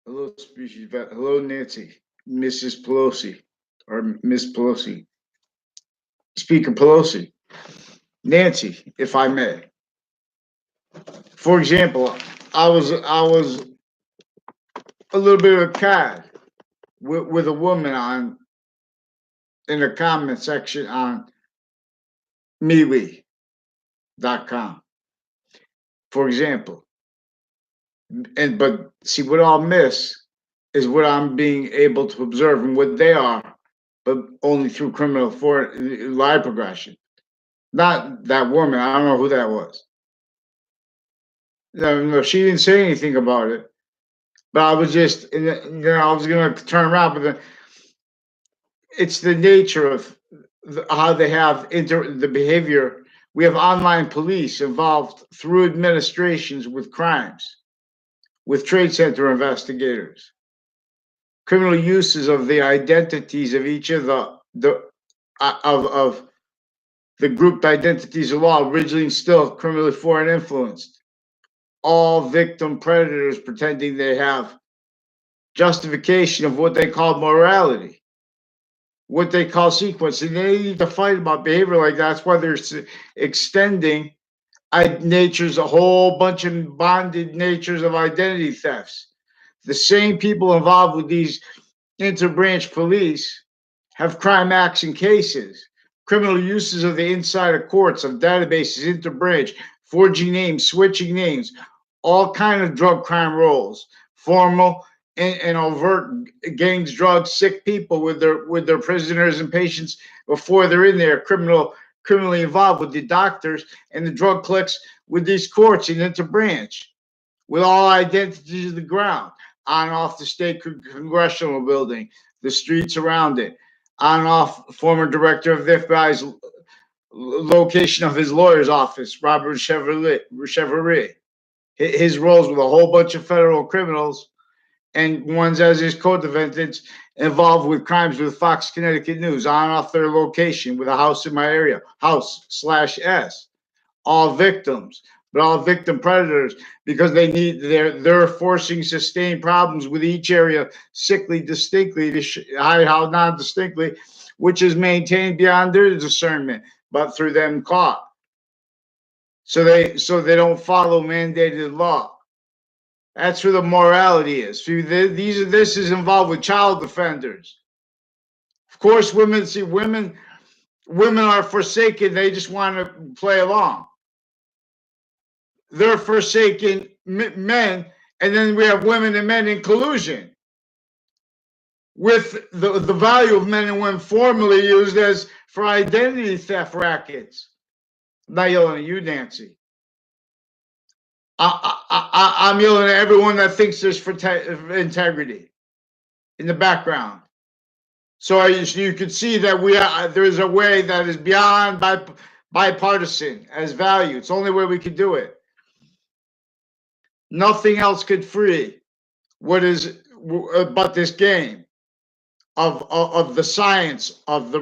Hello, species vet. Hello, Nancy, Mrs. Pelosi, or Miss Pelosi. Speaker Pelosi, Nancy, if I may. For example, I was a little bit of a cad with a woman on in the comment section on MeWe.com. For example, and but see what I'll miss is what I'm being able to observe and what they are, but only through criminal for lie progression. Not that woman. I don't know who that was. No, she didn't say anything about it. But I was just, I was gonna turn around, but it's the nature of how they have the behavior. We have online police involved through administrations with crimes, with trade center investigators, criminal uses of the identities of each of of the grouped identities of law, originally still criminally foreign influenced. All victim predators pretending they have justification of what they call morality, what they call sequence. And they need to fight about behavior like that. That's why they're extending natures, a whole bunch of bonded natures of identity thefts. The same people involved with these interbranch police have crime acts and cases, criminal uses of the inside of courts, of databases, interbranch, forging names, switching names, all kind of drug crime roles, formal and overt gangs, drugs, sick people with their prisoners and patients before they're in there, criminally involved with the doctors and the drug clicks with these courts and interbranch, with all identities of the ground, on and off the state congressional building, the streets around it, on and off former director of the FBI's location of his lawyer's office, Robert Chevrolet. His roles with a whole bunch of federal criminals and ones as his co-defendants involved with crimes with Fox Connecticut News, on and off their location with a house in my area, house/S. All victims, but all victim predators because they're forcing sustained problems with each area sickly distinctly to hide how non-distinctly, which is maintained beyond their discernment, but through them caught. So they don't follow mandated law. That's where the morality is. This is involved with child offenders. Of course, women are forsaken. They just want to play along. They're forsaken men, and then we have women and men in collusion with the value of men and women formerly used as for identity theft rackets. I'm not yelling at you, Nancy. I'm yelling at everyone that thinks there's for integrity in the background. So you can see that there is a way that is beyond bipartisan as value. It's the only way we can do it. Nothing else could free what is but this game of the science of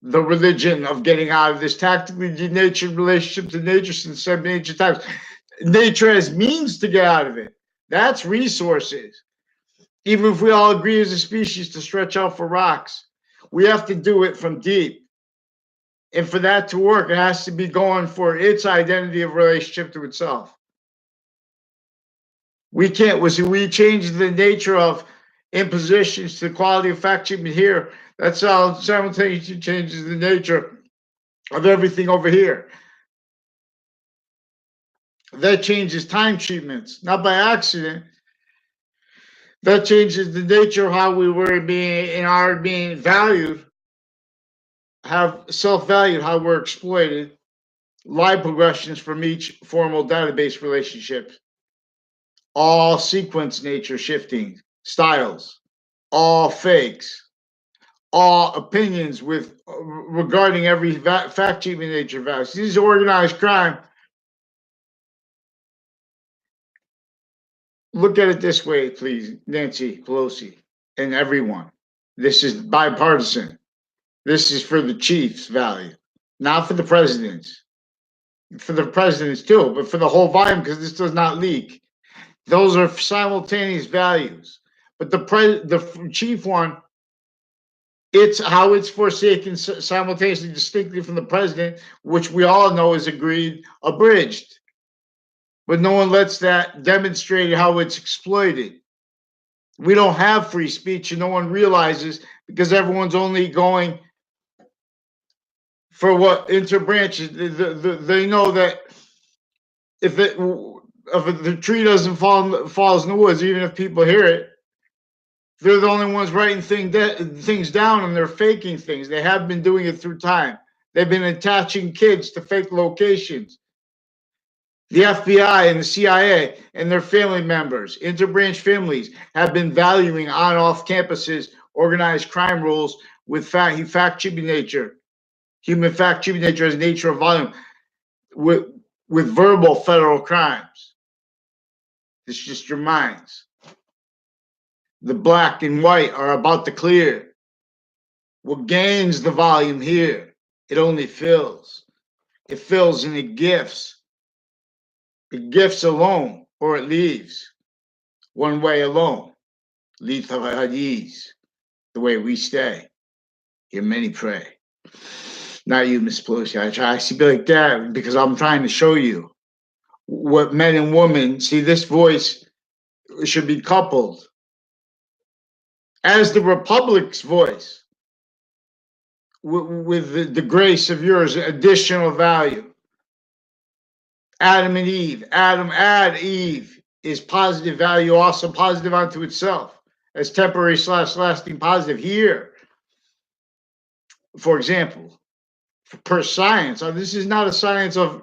the religion of getting out of this tactically denatured relationship to nature since 7 ancient times. Nature has means to get out of it. That's resources. Even if we all agree as a species to stretch out for rocks, we have to do it from deep. And for that to work, it has to be going for its identity of relationship to itself. We can't, we change the nature of impositions to the quality of fact treatment here. That's how simultaneously changes the nature of everything over here. That changes time treatments, not by accident. That changes the nature of how we were being valued, have self-valued, how we're exploited, lie progressions from each formal database relationship, all sequence nature shifting styles, all fakes, all opinions with regarding every fact treatment nature values. This is organized crime. Look at it this way, please, Nancy Pelosi and everyone. This is bipartisan. This is for the chief's value, not for the president's. For the president's too, but for the whole volume, because this does not leak. Those are simultaneous values. But the chief one, it's how it's forsaken simultaneously, distinctly from the president, which we all know is agreed, abridged. But no one lets that demonstrate how it's exploited. We don't have free speech, and no one realizes because everyone's only going for what interbranches. They know that if the tree doesn't falls in the woods, even if people hear it, they're the only ones writing things down, and they're faking things. They have been doing it through time. They've been attaching kids to fake locations. The FBI and the CIA and their family members, interbranch families, have been valuing on off campuses organized crime rules with human fact chipping nature as nature of volume with verbal federal crimes. It's just your minds. The black and white are about to clear. What gains the volume here? It only fills. It fills and it gifts. It gifts alone, or it leaves. One way alone. Lethal hadith. The way we stay. Hear many pray. Not you, Miss Pelosi. I try to be like that because I'm trying to show you what men and women see. This voice should be coupled as the Republic's voice with the grace of yours, additional value. Adam and Eve. Adam add Eve is positive value, also positive unto itself as temporary / lasting positive here. For example, per science, this is not a science of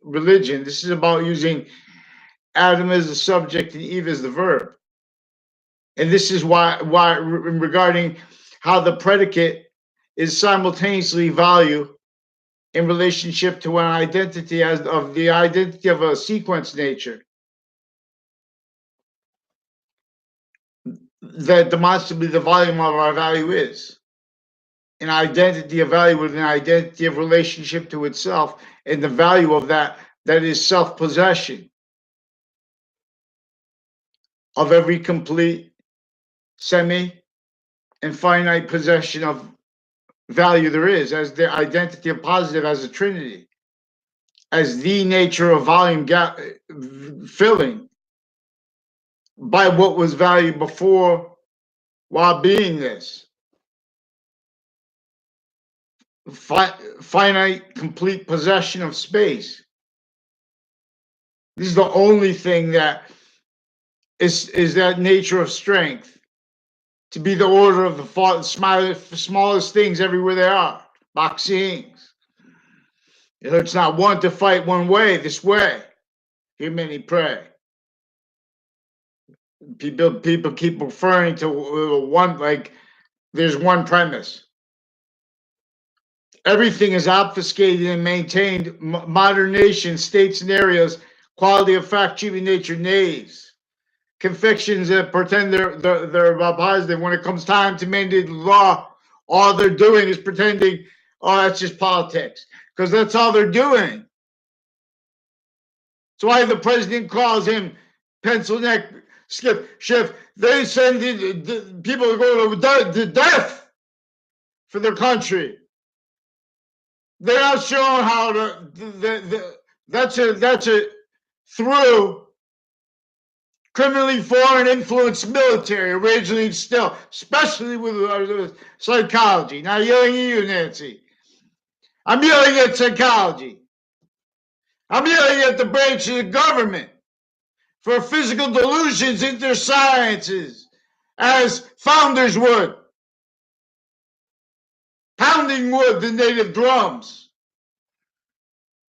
religion. This is about using Adam as the subject and Eve as the verb. And this is why regarding how the predicate is simultaneously value in relationship to an identity as of the identity of a sequence nature that demonstrably the volume of our value is an identity of value with an identity of relationship to itself, and the value of that is self-possession of every complete semi and finite possession of value there is, as the identity of positive as a trinity, as the nature of volume gap filling by what was valued before while being this finite complete possession of space. This is the only thing that is that nature of strength, to be the order of the smallest things everywhere they are. Boxings. It's not one to fight one way, this way. Hear many pray. People keep referring to one, like there's one premise. Everything is obfuscated and maintained. Modern nations, state scenarios, quality of fact, cheating nature, knaves. Convictions that pretend they're positive. When it comes time to mandate law, all they're doing is pretending, oh, that's just politics. Because that's all they're doing. That's why the president calls him pencil neck, skip, shift. They send people to go to death for their country. They're not showing how to. That's it through criminally foreign influenced military, originally still, especially with psychology. Not yelling at you, Nancy. I'm yelling at psychology. I'm yelling at the branch of the government for physical delusions into their sciences, as founders would. Pounding wood, the native drums,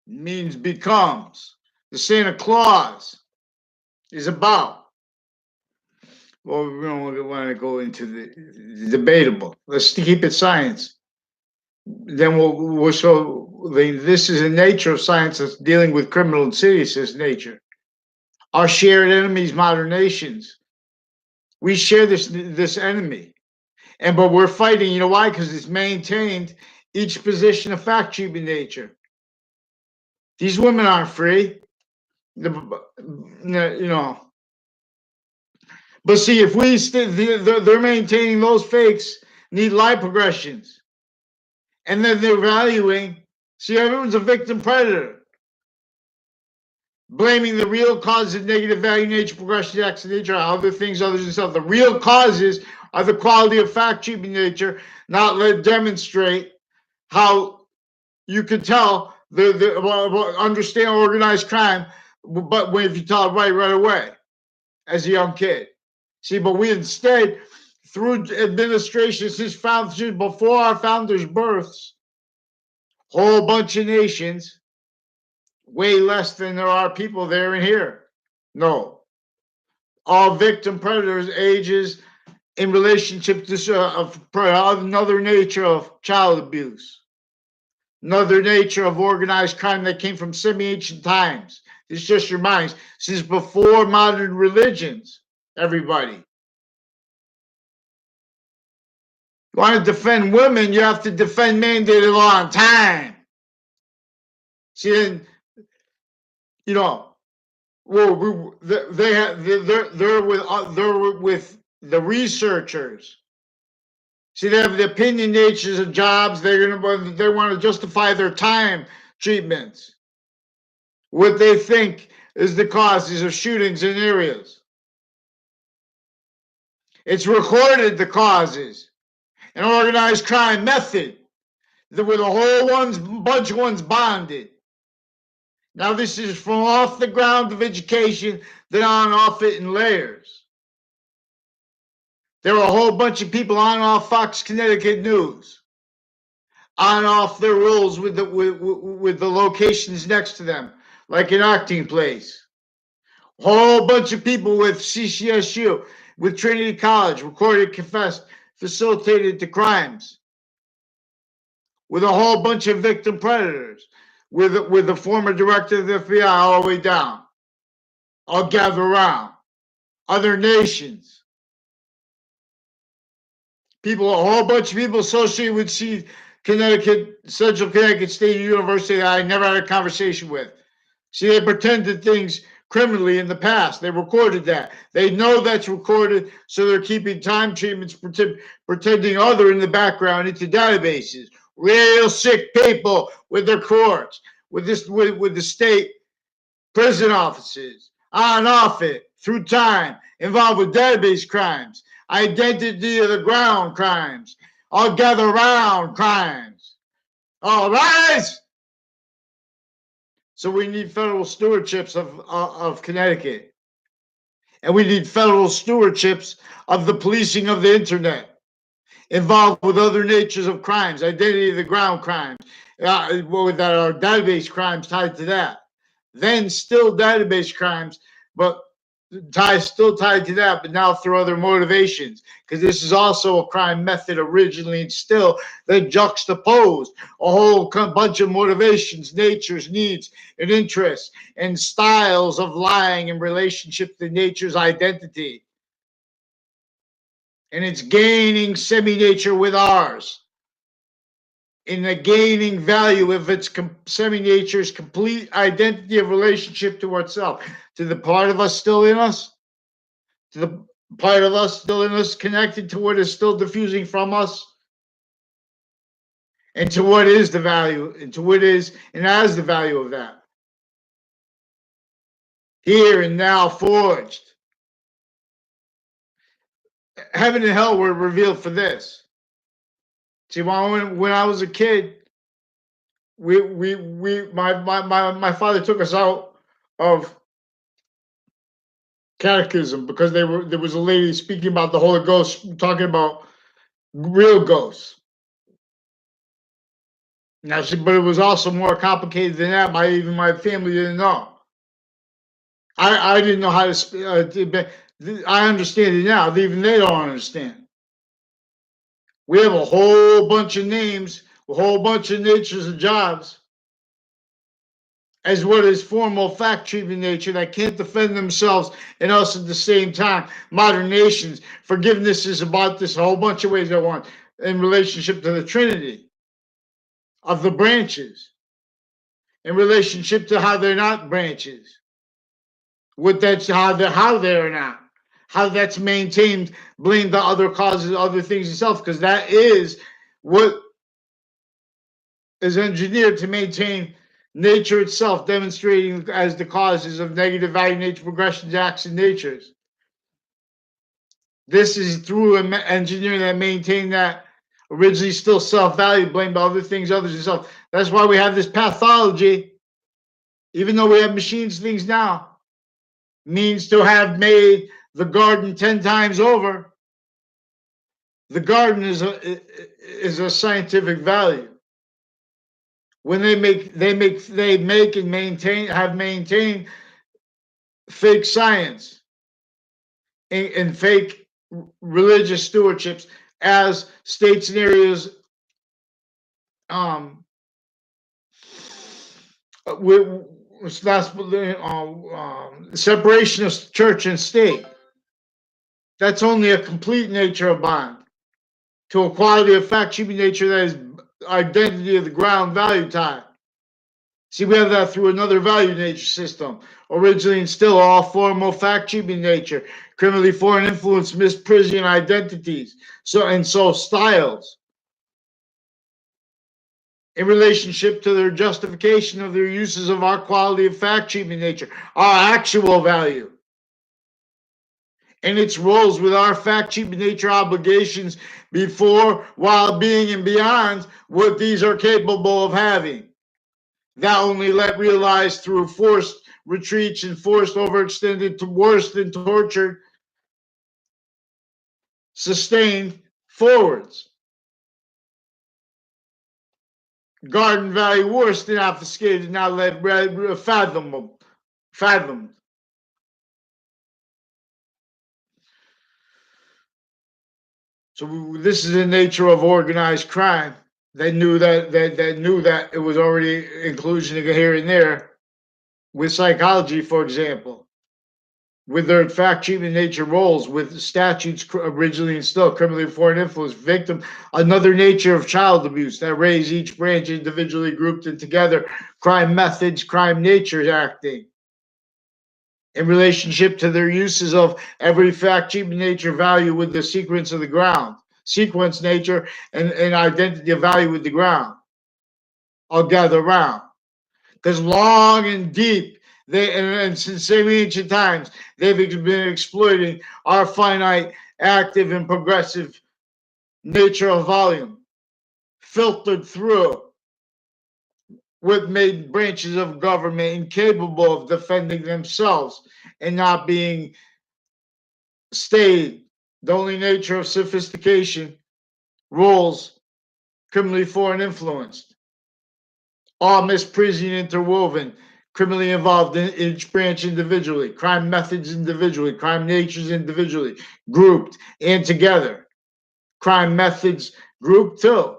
means becomes. The Santa Claus is about. Well, we don't want to go into the debatable. Let's keep it science. Then we'll show this is a nature of science that's dealing with criminal insidious nature. Our shared enemies, modern nations. We share this enemy. But we're fighting, you know why? Because it's maintained each position of fact cheating nature. These women aren't free. You know. But see, if they're maintaining those fakes need life progressions, and then they're valuing. See, everyone's a victim predator, blaming the real causes of negative value, nature, progression, accident, nature, other things other than self. The real causes are the quality of fact, treatment, nature, not let demonstrate how you can tell understand organized crime, but if you tell it right away as a young kid. See, but we instead, through administration since before our founders' births, whole bunch of nations, way less than there are people there and here. No, all victim predators ages in relationship to another nature of child abuse, another nature of organized crime that came from semi-ancient times. It's just your minds since before modern religions. Everybody. You want to defend women, you have to defend mandated law on time. See, then, you know, well, they're with the researchers. See, they have the opinion natures of jobs. They want to justify their time treatments. What they think is the causes of shootings in areas. It's recorded the causes, an organized crime method with a whole bunch of ones bonded. Now, this is from off the ground of education, then on off it in layers. There were a whole bunch of people on and off Fox Connecticut News, on and off their roles with the locations next to them, like an acting place. Whole bunch of people with CCSU, with Trinity College, recorded, confessed, facilitated the crimes. With a whole bunch of victim predators, with the former director of the FBI all the way down. All gather around. Other nations. People, a whole bunch of people associated with Central Connecticut State University that I never had a conversation with. See, they pretended things criminally in the past. They recorded that. They know that's recorded, so they're keeping time treatments, pretending other in the background into databases. Real sick people with their courts, with the state prison offices, on off it, through time, involved with database crimes, identity of the ground crimes, all gather around crimes. All rise! So we need federal stewardships of Connecticut. And we need federal stewardships of the policing of the internet, involved with other natures of crimes, identity of the ground crimes, with our database crimes tied to that. Then still database crimes, but still tied to that, but now through other motivations, because this is also a crime method originally and still that juxtaposed a whole bunch of motivations, natures, needs, and interests, and styles of lying in relationship to nature's identity. And it's gaining semi-nature with ours. In the gaining value of its semi-nature's complete identity of relationship to itself, to the part of us still in us, to the part of us still in us connected to what is still diffusing from us, and to what is the value, and to what is and as the value of that. Here and now forged. Heaven and hell were revealed for this. See, when I was a kid, my father took us out of catechism because there was a lady speaking about the Holy Ghost, talking about real ghosts. Now, but it was also more complicated than that. Even my family didn't know. I didn't know how to. I understand it now. Even they don't understand. We have a whole bunch of names, a whole bunch of natures of jobs, as what is formal fact treatment nature that can't defend themselves and us at the same time. Modern nations, forgiveness is about this a whole bunch of ways I want in relationship to the Trinity of the branches, in relationship to how they're not branches. What that's how they're not. How that's maintained, blame the other causes, other things itself, because that is what is engineered to maintain nature itself, demonstrating as the causes of negative value nature progressions, acts, and natures. This is through engineering that maintain that originally still self-value, blamed by other things, others, and self. That's why we have this pathology, even though we have machines, things now, means to have made the garden 10 times over. The garden is a scientific value. When they make and maintain fake science and fake religious stewardships as states and areas with separation of church and state. That's only a complete nature of bond to a quality of fact, human nature that is identity of the ground value tie. See, we have that through another value nature system, originally and still all formal fact achieving nature, criminally foreign influence, misprision identities, so styles in relationship to their justification of their uses of our quality of fact achieving nature, our actual value, and its roles with our fact achieving nature obligations before, while being, and beyond what these are capable of having. That only let realized through forced retreats and forced overextended to worse than tortured, sustained forwards. Garden value worse than obfuscated, not let fathomed. So this is the nature of organized crime. They knew that it was already inclusion here and there with psychology, for example, with their fact treatment nature roles, with statutes originally instilled, criminally foreign influence, victim, another nature of child abuse that raise each branch individually grouped and together, crime methods, crime nature acting in relationship to their uses of every fact treatment nature value with the sequence of the ground, sequence nature and identity of value with the ground. I'll gather around. Because long and deep, and since same ancient times, they've been exploiting our finite, active, and progressive nature of volume, filtered through what made branches of government incapable of defending themselves and not being stayed. The only nature of sophistication, rules, criminally foreign influenced, all misprision interwoven, criminally involved in each branch individually, crime methods individually, crime natures individually, grouped and together, crime methods grouped too.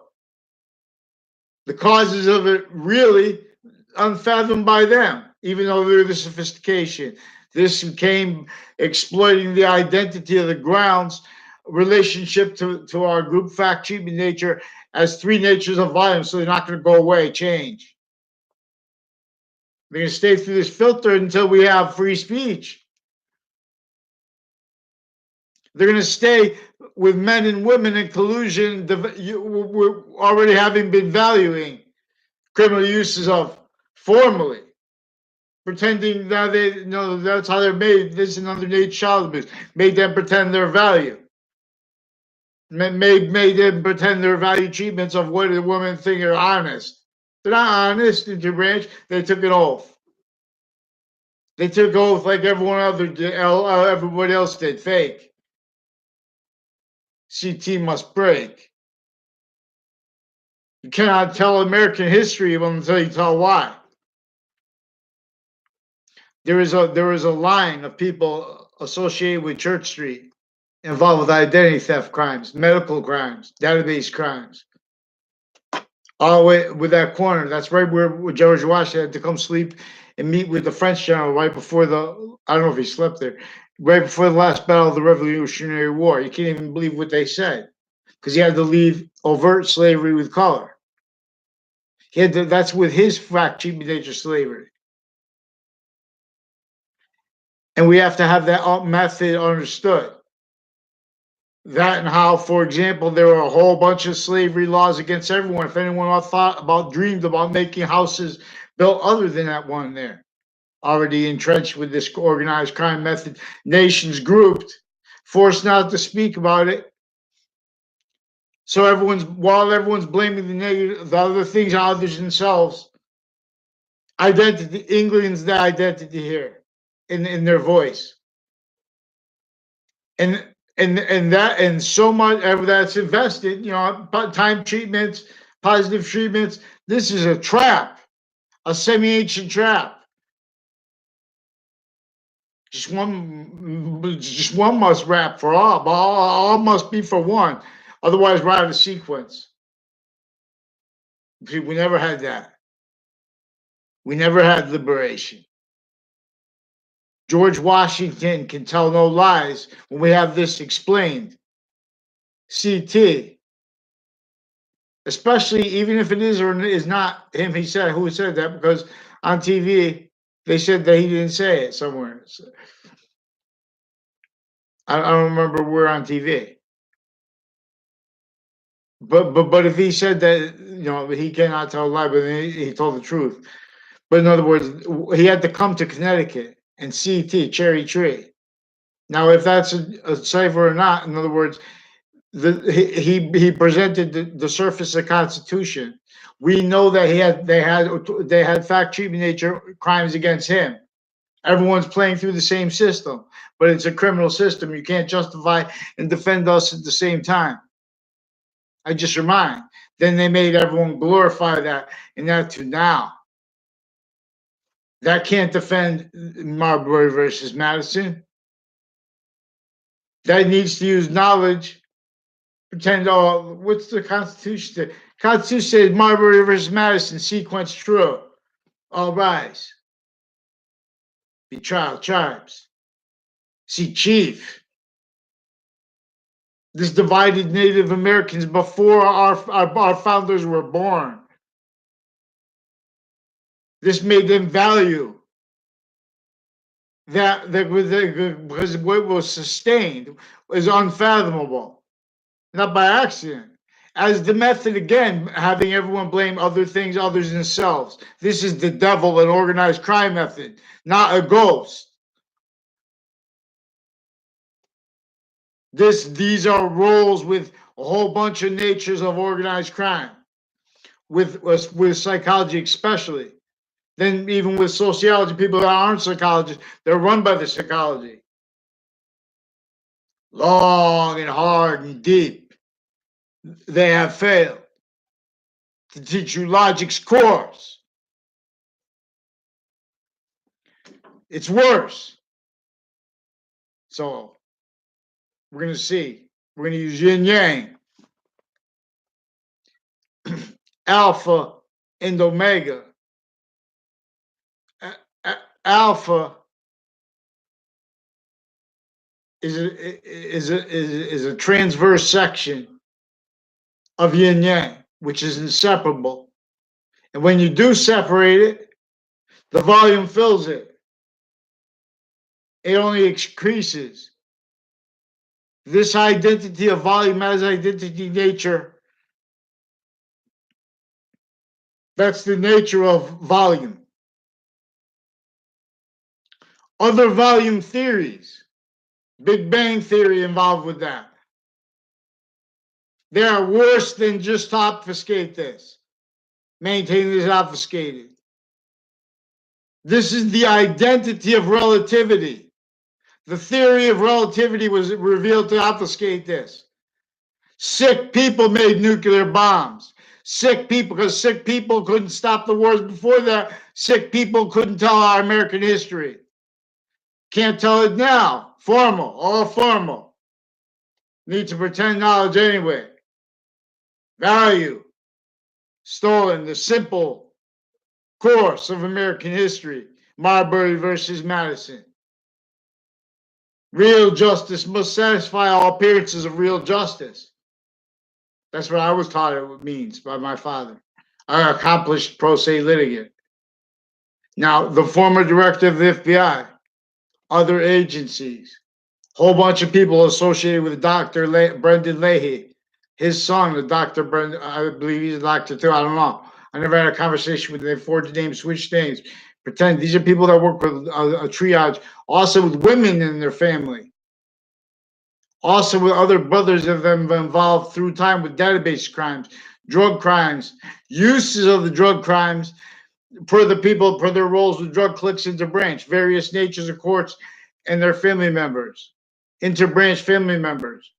The causes of it really unfathomed by them, even though they're the sophistication. This came exploiting the identity of the grounds relationship to our group fact treatment nature as three natures of violence, so they're not going to go away, change. They're going to stay through this filter until we have free speech. They're going to stay with men and women in collusion, we're already having been valuing criminal uses of formally, pretending that they know that's how they're made. This is another nature child abuse. Made them pretend their value. Made them pretend their value treatments of what a woman think are honest. They're not honest in your branch. They took an oath. They took oath like everybody else did, fake. CT must break. You cannot tell American history until you tell why. There is a line of people associated with Church Street involved with identity theft crimes, medical crimes, database crimes. All the way with that corner. That's right where George Washington had to come sleep and meet with the French general right before I don't know if he slept there, right before the last battle of the Revolutionary War. You can't even believe what they said because he had to leave overt slavery with color. That's with his fact treatment nature slavery. And we have to have that method understood. That and how, for example, there were a whole bunch of slavery laws against everyone. If anyone dreamed about making houses built other than that one there, already entrenched with this organized crime method, nations grouped, forced not to speak about it. So while everyone's blaming the other things on others themselves, identity, England's the identity here in their voice. And so much that's invested, time treatments, positive treatments. This is a trap, a semi-ancient trap. Just one must rap for all, but all must be for one. Otherwise, we're out of sequence. See, we never had that. We never had liberation. George Washington can tell no lies when we have this explained. CT, especially even if it is or is not him, who said that, because on TV they said that he didn't say it somewhere. I don't remember where on TV. But if he said that, he cannot tell a lie, but he told the truth. But in other words, he had to come to Connecticut and CT, Cherry Tree. Now, if that's a cipher or not, in other words, he presented the surface of the Constitution. We know that they had fact treatment nature crimes against him. Everyone's playing through the same system, but it's a criminal system. You can't justify and defend us at the same time. I just remind. Then they made everyone glorify that, and that to now. That can't defend Marbury versus Madison. That needs to use knowledge. Pretend, oh, what's the Constitution say? Constitution says Marbury versus Madison, sequence true. All rise. Be trial tribes. See chief. This divided Native Americans before our founders were born. This made them value that because what was sustained was unfathomable, not by accident. As the method, again, having everyone blame other things, others themselves. This is the devil, an organized crime method, not a ghost. These are roles with a whole bunch of natures of organized crime, with psychology especially. Then even with sociology, people that aren't psychologists, they're run by the psychology. Long and hard and deep. They have failed to teach you logic's course. It's worse. So we're going to see. We're going to use yin yang, alpha and omega. Alpha is a transverse section of yin yang, which is inseparable. And when you do separate it, the volume fills it. It only increases. This identity of volume as identity nature, that's the nature of volume. Other volume theories, Big Bang theory involved with that. They are worse than just to obfuscate this. Maintain this obfuscated. This is the identity of relativity. The theory of relativity was revealed to obfuscate this. Sick people made nuclear bombs. Sick people, because sick people couldn't stop the wars before that. Sick people couldn't tell our American history. Can't tell it now. Formal, all formal. Need to pretend knowledge anyway. Value. Stolen, the simple course of American history. Marbury versus Madison. Real justice must satisfy all appearances of real justice. That's what I was taught it means by my father, an accomplished pro se litigant. Now, the former director of the FBI, other agencies. Whole bunch of people associated with Dr. Brendan Leahy. His son, the Dr. Brendan, I believe he's a doctor too. I don't know. I never had a conversation with them. They forged names, switched names, pretend these are people that work with a triage, also with women in their family, also with other brothers of them involved through time with database crimes, drug crimes, uses of the drug crimes per the people, per their roles with drug clicks interbranch, various natures of courts and their family members, interbranch family members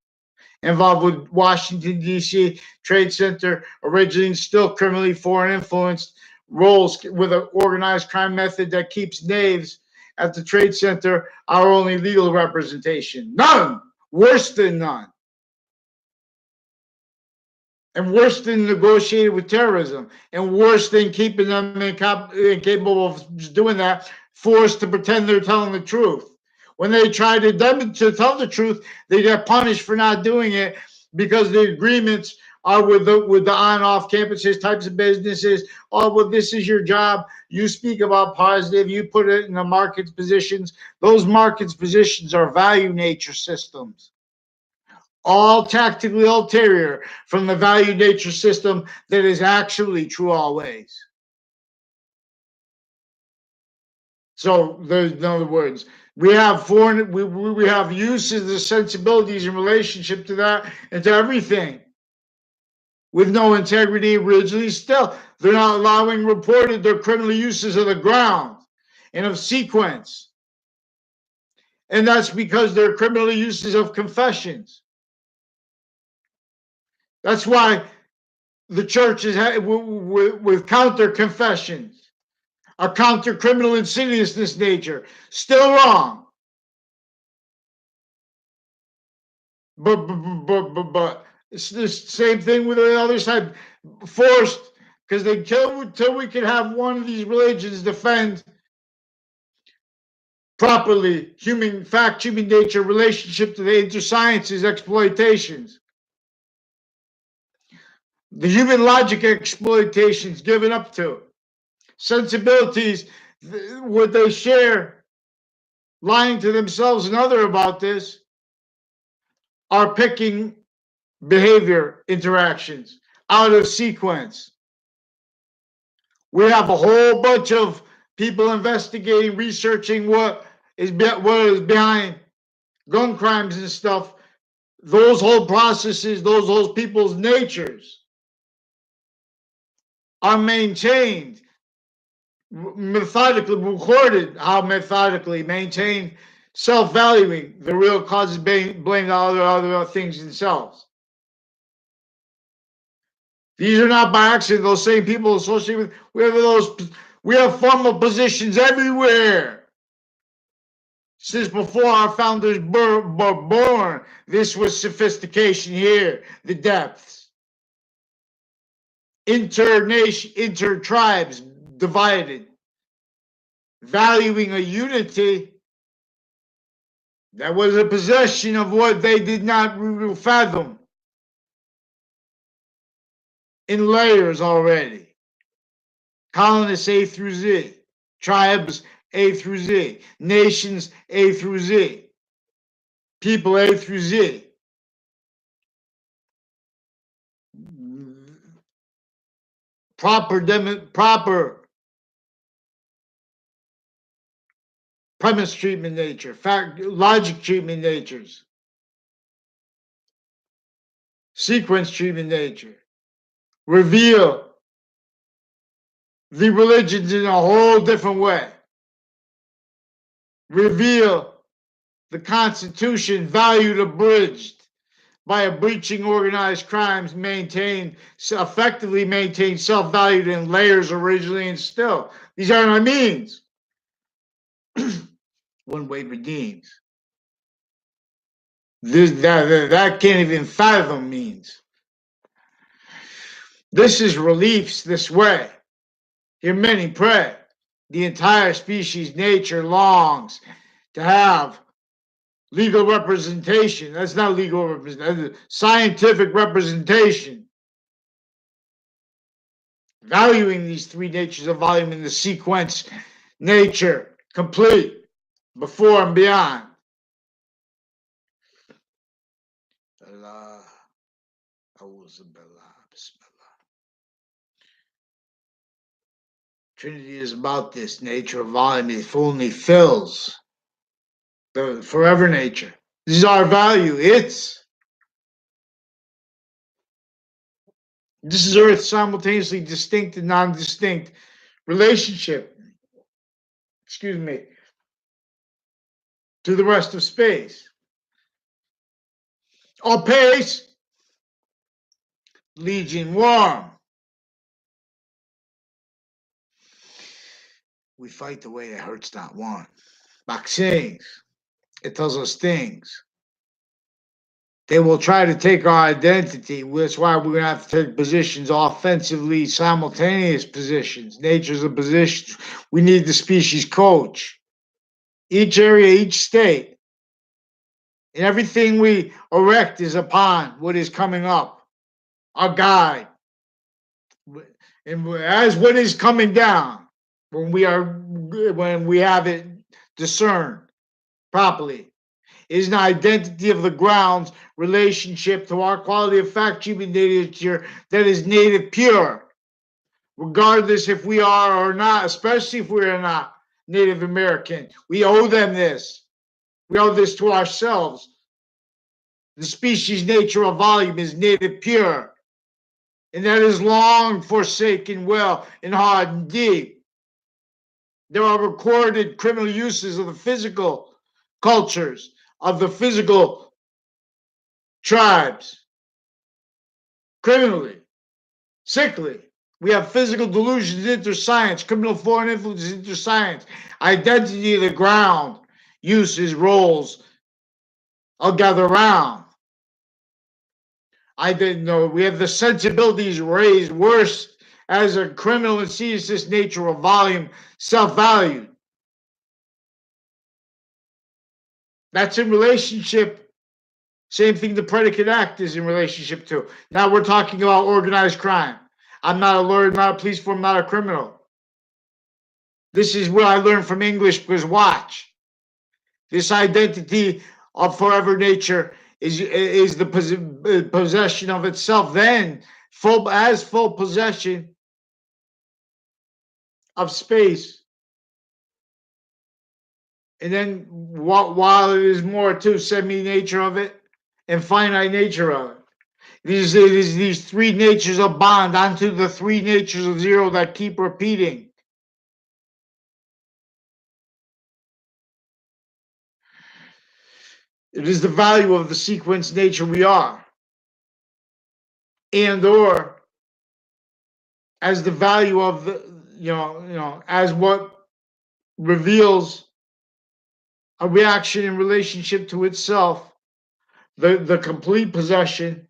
involved with Washington, D.C. Trade Center, originally still criminally foreign influenced roles with an organized crime method that keeps knaves at the Trade Center our only legal representation. None. Worse than none. And worse than negotiating with terrorism, and worse than keeping them incapable of doing that, forced to pretend they're telling the truth. When they try to tell the truth, they get punished for not doing it because the agreements are with the on-off campuses types of businesses. Oh, well, this is your job. You speak about positive. You put it in the market's positions. Those market's positions are value nature systems, all tactically ulterior from the value nature system that is actually true always. So there's, in other words, we have foreign, we have uses, the sensibilities in relationship to that and to everything with no integrity originally. Still, they're not allowing reported their criminal uses of the ground and of sequence. And that's because they're criminal uses of confessions. That's why the church is with counter confessions, a counter criminal insidiousness nature, still wrong. But it's the same thing with the other side, forced, because they kill until we can have one of these religions defend properly human fact, human nature, relationship to the intersciences exploitations. The human logic exploitations given up to, sensibilities, what they share, lying to themselves and other about this, are picking behavior interactions out of sequence. We have a whole bunch of people investigating, researching what is behind gun crimes and stuff. Those whole processes, those people's natures are maintained, methodically recorded, how methodically maintained, self-valuing the real causes, blame other things themselves. These are not by accident. Those same people associated with, we have formal positions everywhere. Since before our founders were born, this was sophistication here, the depths. Inter-tribes divided, valuing a unity that was a possession of what they did not fathom in layers already. Colonists A through Z, tribes A through Z, nations A through Z, people A through Z. Proper premise treatment nature, fact, logic treatment natures, sequence treatment nature, reveal the religions in a whole different way, reveal the Constitution valued abridged by a breaching organized crimes, effectively maintained self-valued in layers originally and still. These are my means. One way redeems. That can't even fathom means. This is reliefs this way. Hear many pray. The entire species nature longs to have legal representation. That's not legal representation, scientific representation. Valuing these three natures of volume in the sequence nature, complete, before and beyond. Allah, Trinity is about this nature of volume. It only fills the forever nature. This is our value. This is Earth's simultaneously distinct and non-distinct relationship, excuse me, to the rest of space. All pace, Legion warm. We fight the way that hurts not one. Vaccines, it tells us things. They will try to take our identity. That's why we're going to have to take positions offensively, simultaneous positions. Nature's a position. We need the species coach. Each area, each state, and everything we erect is upon what is coming up, our guide. And as what is coming down, when we have it discerned properly, is an identity of the ground's relationship to our quality of fact human nature that is native pure, regardless if we are or not, especially if we are not Native American. We owe them this. We owe this to ourselves. The species nature of volume is native pure, and that is long forsaken well and hard and deep. There are recorded criminal uses of the physical cultures, of the physical tribes, criminally, sickly. We have physical delusions into science, criminal foreign influences into science, identity of the ground, uses, roles. I'll gather around. I didn't know. We have the sensibilities raised worse as a criminal and serious nature of volume, self-valued. That's in relationship. Same thing the predicate act is in relationship to. Now we're talking about organized crime. I'm not a lawyer, not a police form, not a criminal. This is what I learned from English because watch. This identity of forever nature is the possession of itself, then full possession of space. And then while it is more to semi-nature of it and finite nature of it. These three natures of bond onto the three natures of zero that keep repeating. It is the value of the sequence nature we are, and or as the value of the as what reveals a reaction in relationship to itself, the complete possession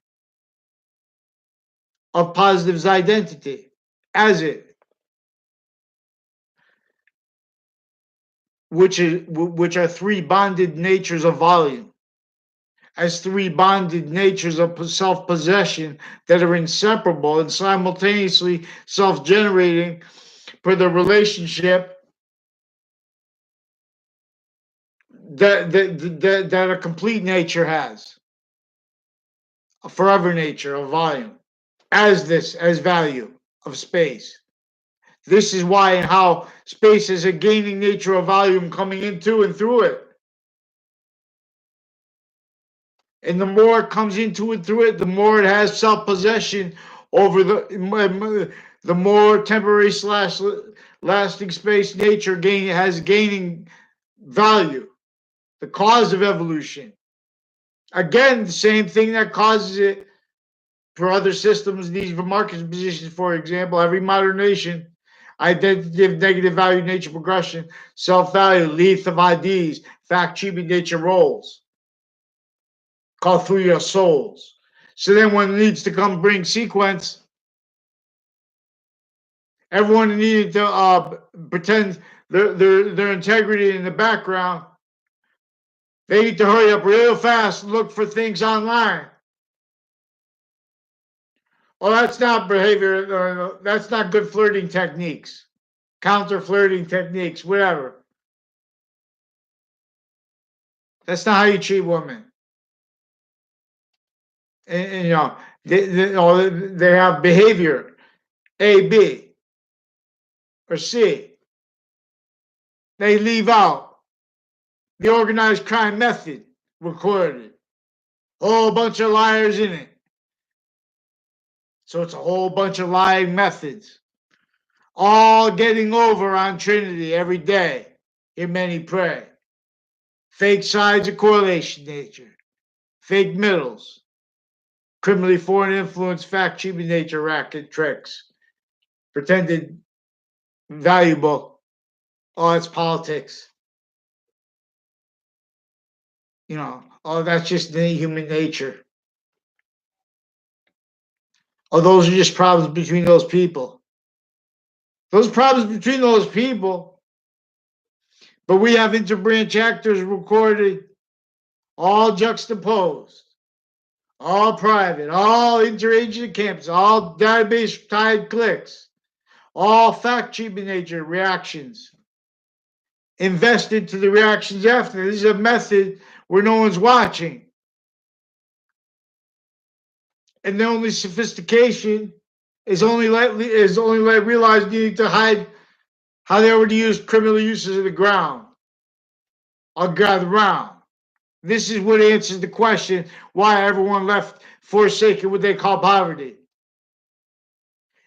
of positive's identity as it, which are three bonded natures of volume, as three bonded natures of self-possession that are inseparable and simultaneously self-generating for the relationship that a complete nature has, a forever nature of volume, as value of space. This is why and how space is a gaining nature of volume coming into and through it. And the more it comes into and through it, the more it has self-possession over the more temporary / lasting space nature has gaining value, the cause of evolution. Again, the same thing that causes it for other systems, these market positions, for example, every modern nation, identity of negative value nature progression, self-value, length of IDs, fact human nature roles, called through your souls. So then when it needs to come bring sequence, everyone needed to pretend their integrity in the background. They need to hurry up real fast and look for things online. Well, that's not behavior. That's not good flirting techniques, counter flirting techniques, whatever. That's not how you treat women. And you know, they have behavior A, B, or C. They leave out the organized crime method recorded. Whole bunch of liars in it. So it's a whole bunch of lying methods. All getting over on Trinity every day. Hear many pray. Fake sides of correlation nature. Fake middles. Criminally foreign influence, fact cheaping nature, racket tricks. Pretended valuable. Oh, it's politics. You know, oh, that's just human nature. Oh, those are just problems between those people. Those problems between those people. But we have interbranch actors recorded, all juxtaposed, all private, all interagent camps, all database tied clicks, all fact cheaping nature reactions. Invest into the reactions after. This is a method where no one's watching. And the only sophistication is only realized you need to hide how they already used criminal uses of the ground or gather round. This is what answers the question why everyone left forsaken what they call poverty.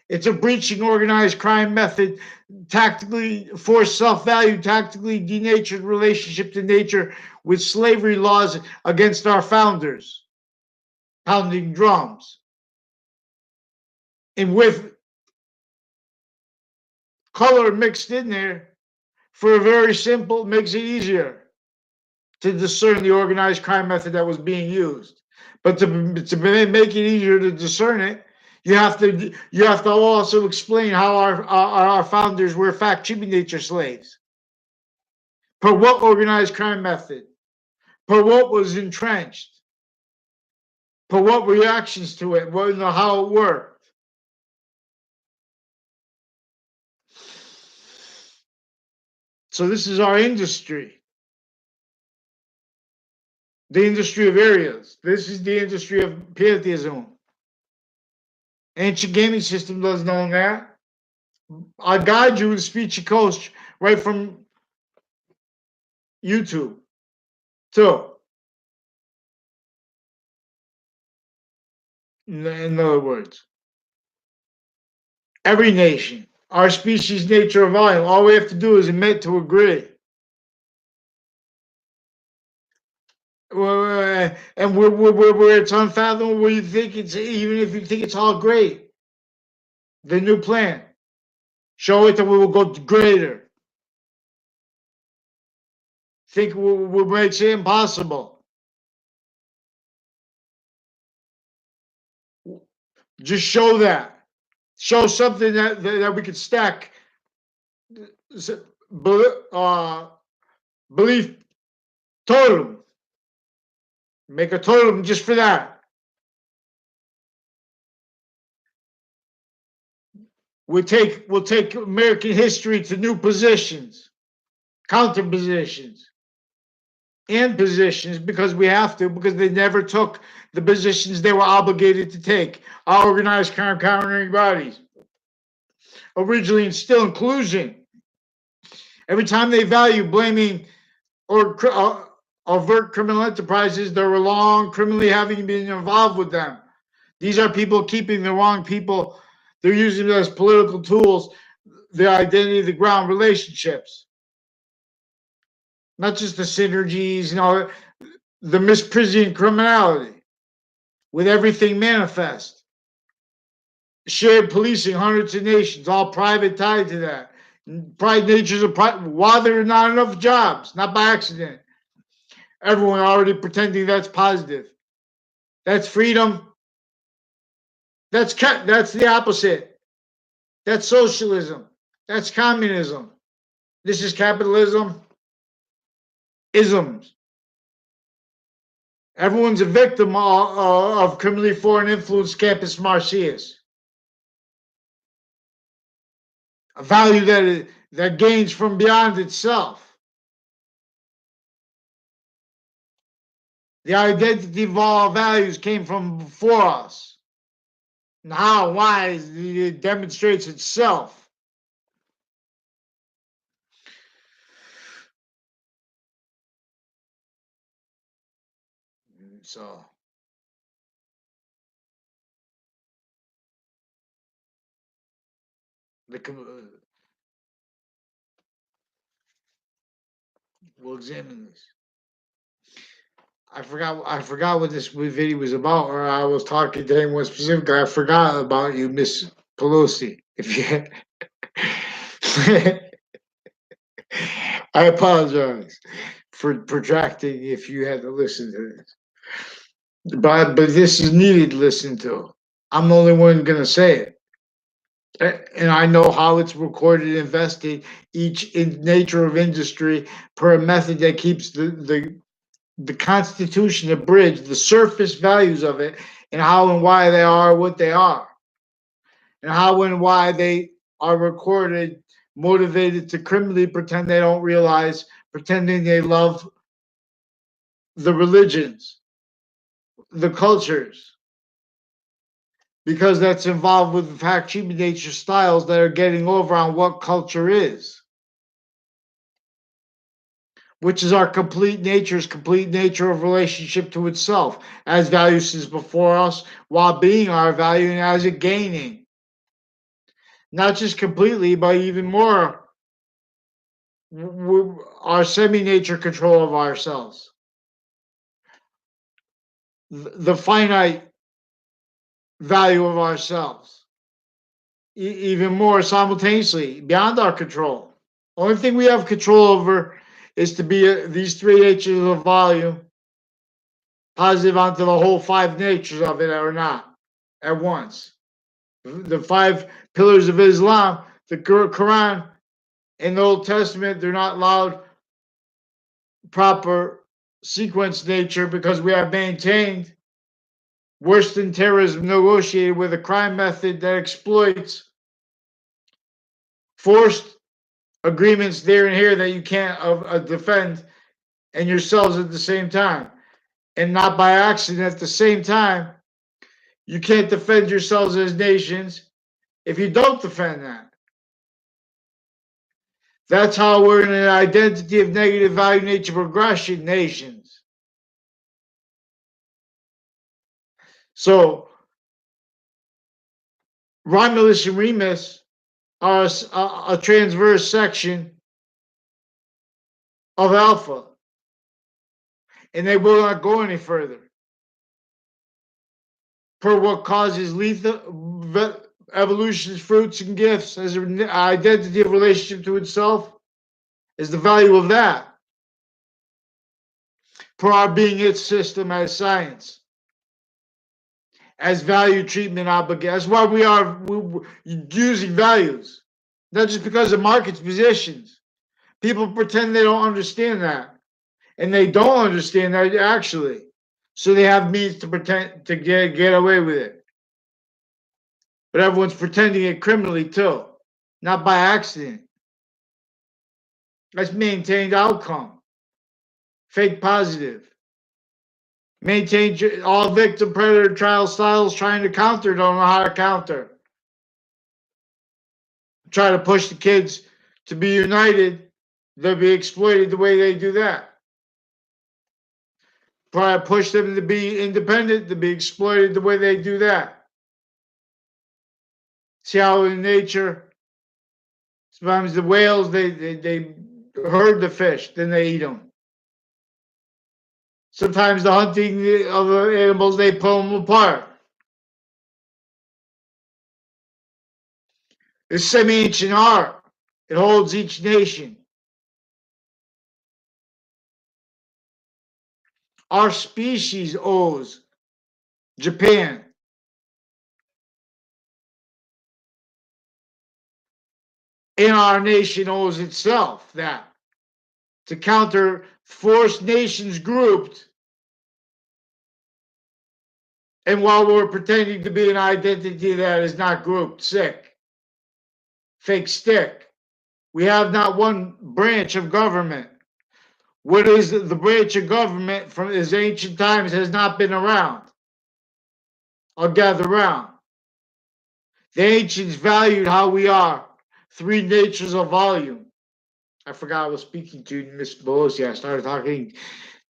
It's a breaching organized crime method, tactically forced self-value, tactically denatured relationship to nature with slavery laws against our founders, pounding drums. And with color mixed in there for a very simple, makes it easier to discern the organized crime method that was being used. But to make it easier to discern it, you have to also explain how our founders were fact cheaping nature slaves. Per what organized crime method? Per what was entrenched? Per what reactions to it? What, how it worked? So this is our industry. The industry of areas. This is the industry of pantheism. Ancient gaming system doesn't own that. I guide you with speech and coach right from YouTube. So, in other words, every nation, our species, nature, or volume, all we have to do is admit to agree. And where it's unfathomable, where you think it's, even if you think it's all great, the new plan, show it that we will go greater. Think what makes it impossible. Just show that. Show something that we could stack belief totem. Make a totem just for that. We'll take American history to new positions, counter positions, and positions because we have to, because they never took the positions they were obligated to take. Our organized crime countering bodies originally instill inclusion. Every time they value blaming or overt criminal enterprises, there were long criminally having been involved with them. These are people keeping the wrong people. They're using them as political tools, the identity, the ground relationships. Not just the synergies, the misprision criminality with everything manifest. Shared policing, hundreds of nations, all private tied to that. Pride natures of private. Why there are not enough jobs? Not by accident. Everyone already pretending that's positive. That's freedom. That's the opposite. That's socialism. That's communism. This is capitalism. Isms. Everyone's a victim of criminally foreign influence campus marcias. A value that gains from beyond itself. The identity of all values came from before us. And how and why it demonstrates itself. So we'll examine this. I forgot what this video was about, or I was talking to anyone specifically. I forgot about you, Miss Pelosi. If you I apologize for protracting if you had to listen to this. But this is needed to listen to. I'm the only one gonna say it. And I know how it's recorded and invested each in nature of industry per a method that keeps the Constitution abridged, the surface values of it, and how and why they are what they are, and how and why they are recorded, motivated to criminally pretend they don't realize, pretending they love the religions, the cultures, because that's involved with the fact human nature styles that are getting over on what culture is, which is our complete nature of relationship to itself, as value is before us, while being our value and as it gaining. Not just completely, but even more, our semi-nature control of ourselves. The finite value of ourselves, even more simultaneously, beyond our control. Only thing we have control over is to be these three natures of volume, positive onto the whole five natures of it or not at once. The five pillars of Islam, the Quran, and the Old Testament, they're not allowed proper sequence nature because we have maintained worse than terrorism negotiated with a crime method that exploits forced agreements there and here that you can't defend and yourselves at the same time, and not by accident at the same time. You can't defend yourselves as nations if you don't defend that. That's how we're in an identity of negative value nature progression nations. So Romulus and Remus are a transverse section of Alpha, and they will not go any further. Per what causes lethal evolution's fruits and gifts as an identity of relationship to itself is the value of that. Per our being its system as science, as value treatment obligation. That's why we're using values, not just because of market's positions. People pretend they don't understand that, and they don't understand that actually. So they have means to pretend to get away with it. But everyone's pretending it criminally too, not by accident. That's maintained outcome, fake positive. Maintain all victim predator trial styles trying to counter, don't know how to counter. Try to push the kids to be united, they'll be exploited the way they do that. Try to push them to be independent, to be exploited the way they do that. See how in nature, sometimes the whales, they herd the fish, then they eat them. Sometimes the hunting of the animals, they pull them apart. It's semi-ancient art. It holds each nation. Our species owes Japan, and our nation owes itself that to counter forced nations grouped. And while we're pretending to be an identity that is not grouped, sick, fake stick, we have not one branch of government. What is the branch of government from as ancient times has not been around or gathered around. The ancients valued how we are, three natures of volume. I forgot I was speaking to Miss Pelosi. I started talking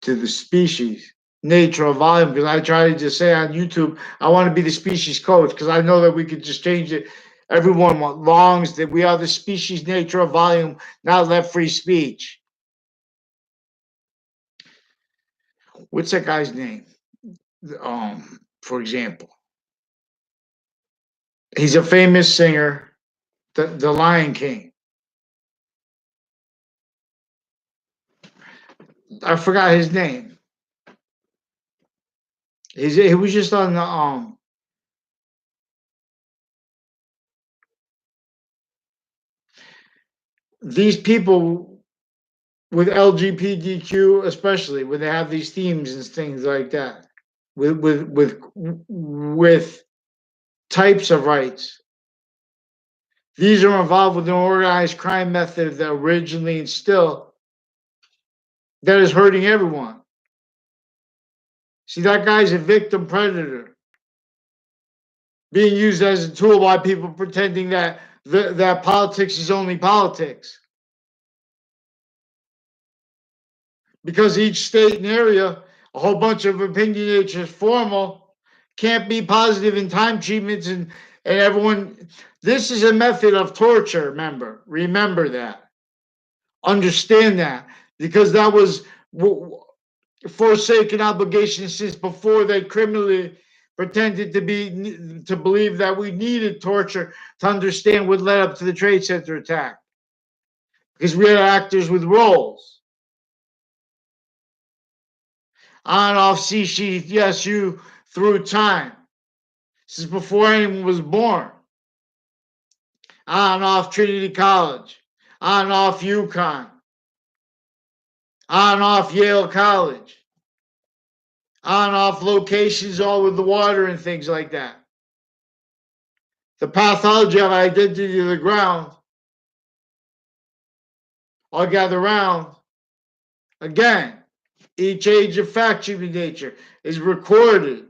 to the species, nature of volume, because I try to just say on YouTube, I want to be the species coach because I know that we could just change it. Everyone longs that we are the species, nature of volume, not let free speech. What's that guy's name? For example, he's a famous singer, the Lion King. I forgot his name. He was just on the these people with LGBTQ, especially when they have these themes and things like that, with types of rights. These are involved with an organized crime method that originally and still that is hurting everyone. See, that guy's a victim predator being used as a tool by people pretending that that politics is only politics. Because each state and area, a whole bunch of opinionators formal, can't be positive in time treatments and everyone. This is a method of torture, remember that. Understand that. Because that was forsaken obligation since before they criminally pretended to believe that we needed torture to understand what led up to the Trade Center attack. Because we had actors with roles. On off CCSU through time. This is before anyone was born. On off Trinity College. On off UConn. On off Yale College. On off locations all with the water and things like that. The pathology of identity of the ground all gather around. Again, each age of fact-cheating nature is recorded,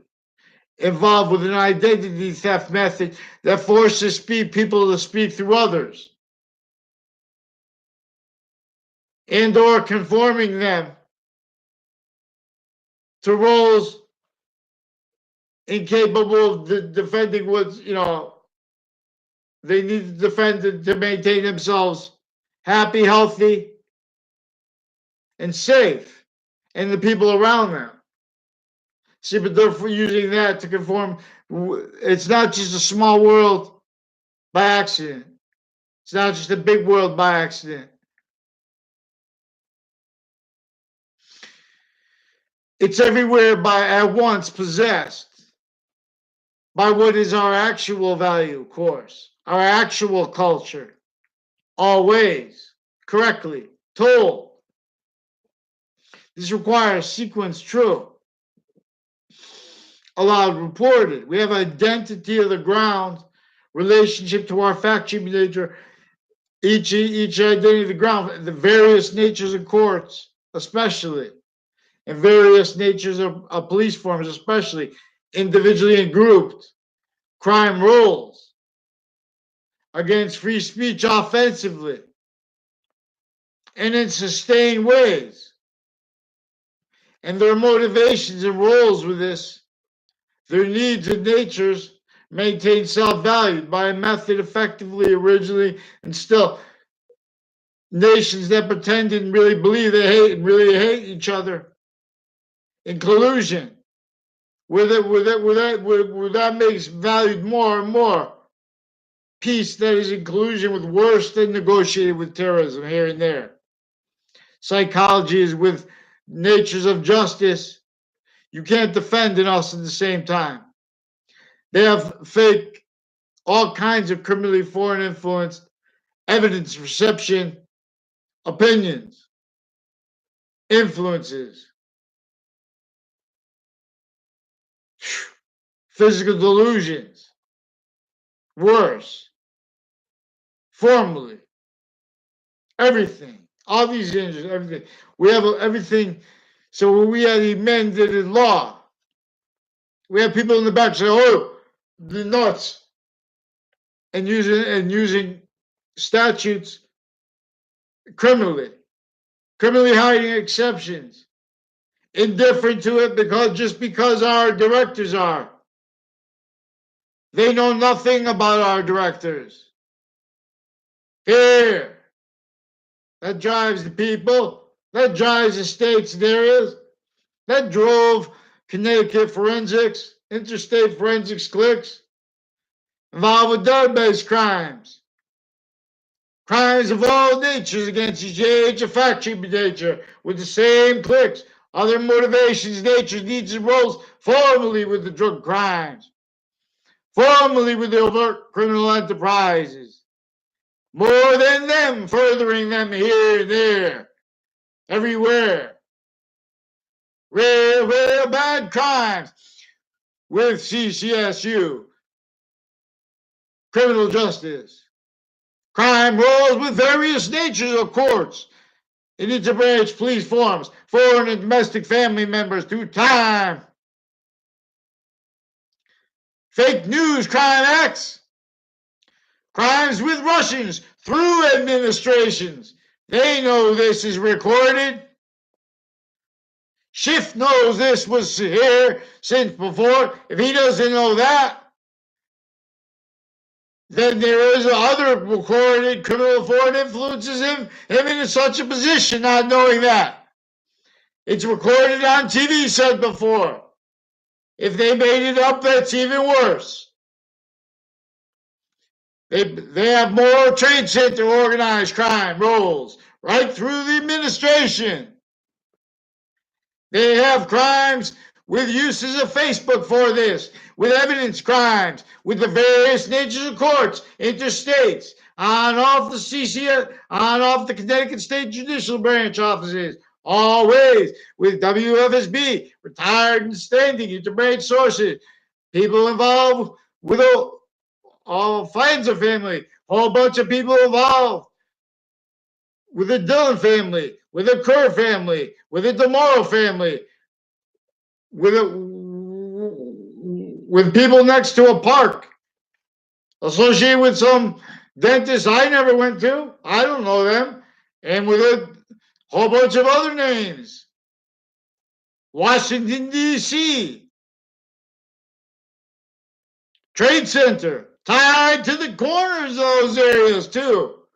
involved with an identity theft method that forces people to speak through others and or conforming them to roles incapable of defending what they need to defend to maintain themselves happy, healthy, and safe, and the people around them. See, but they're using that to conform. It's not just a small world by accident. It's not just a big world by accident. It's everywhere by at once possessed by what is our actual value, of course, our actual culture, always correctly told. This requires sequence true, allowed reported. We have identity of the ground, relationship to our fact sheet nature, each identity of the ground, the various natures of courts, especially, and various natures of police forms, especially individually and grouped, crime roles against free speech offensively and in sustained ways. And their motivations and roles with this, their needs and natures maintain self-value by a method effectively, originally, and still nations that pretend and really believe they hate and really hate each other in collusion, where that makes valued more and more peace that is in collusion with worse than negotiated with terrorism here and there. Psychology is with natures of justice. You can't defend in us at the same time. They have fake, all kinds of criminally foreign influenced evidence, reception, opinions, influences, physical delusions, worse, formally, everything. All these injuries, everything. We have everything. So when we had amended in law, we have people in the back say, "Oh, the nuts," and using statutes criminally hiding exceptions, indifferent to it because our directors are. They know nothing about our directors. Here, that drives the people. That drives the states and areas. That drove Connecticut forensics, interstate forensics clicks involved with database crimes. Crimes of all natures against each age of factory nature with the same clicks. Other motivations, natures, needs, and roles formally with the drug crimes. Formally with the overt criminal enterprises. More than them, furthering them here and there. Everywhere. Real bad crimes with CCSU. Criminal justice. Crime rolls with various natures of courts in interbranch police forms, foreign and domestic family members through time. Fake news crime acts. Crimes with Russians through administrations. They know this is recorded. Schiff knows this was here since before. If he doesn't know that, then there is other recorded criminal foreign influences him in such a position, not knowing that. It's recorded on TV said before. If they made it up, that's even worse. They have more trade center organized crime rolls right through the administration. They have crimes with uses of Facebook for this, with evidence crimes, with the various natures of courts, interstates, on off the CCS, on off the Connecticut State Judicial Branch offices, always with WFSB, retired and standing interbranch sources, people involved with all Feinzer family, a whole bunch of people involved with the Dillon family, with the Kerr family, with the DeMoro family, with people next to a park, associated with some dentist I never went to. I don't know them, and with a whole bunch of other names. Washington, D.C. Trade Center, tied to the corners of those areas, too.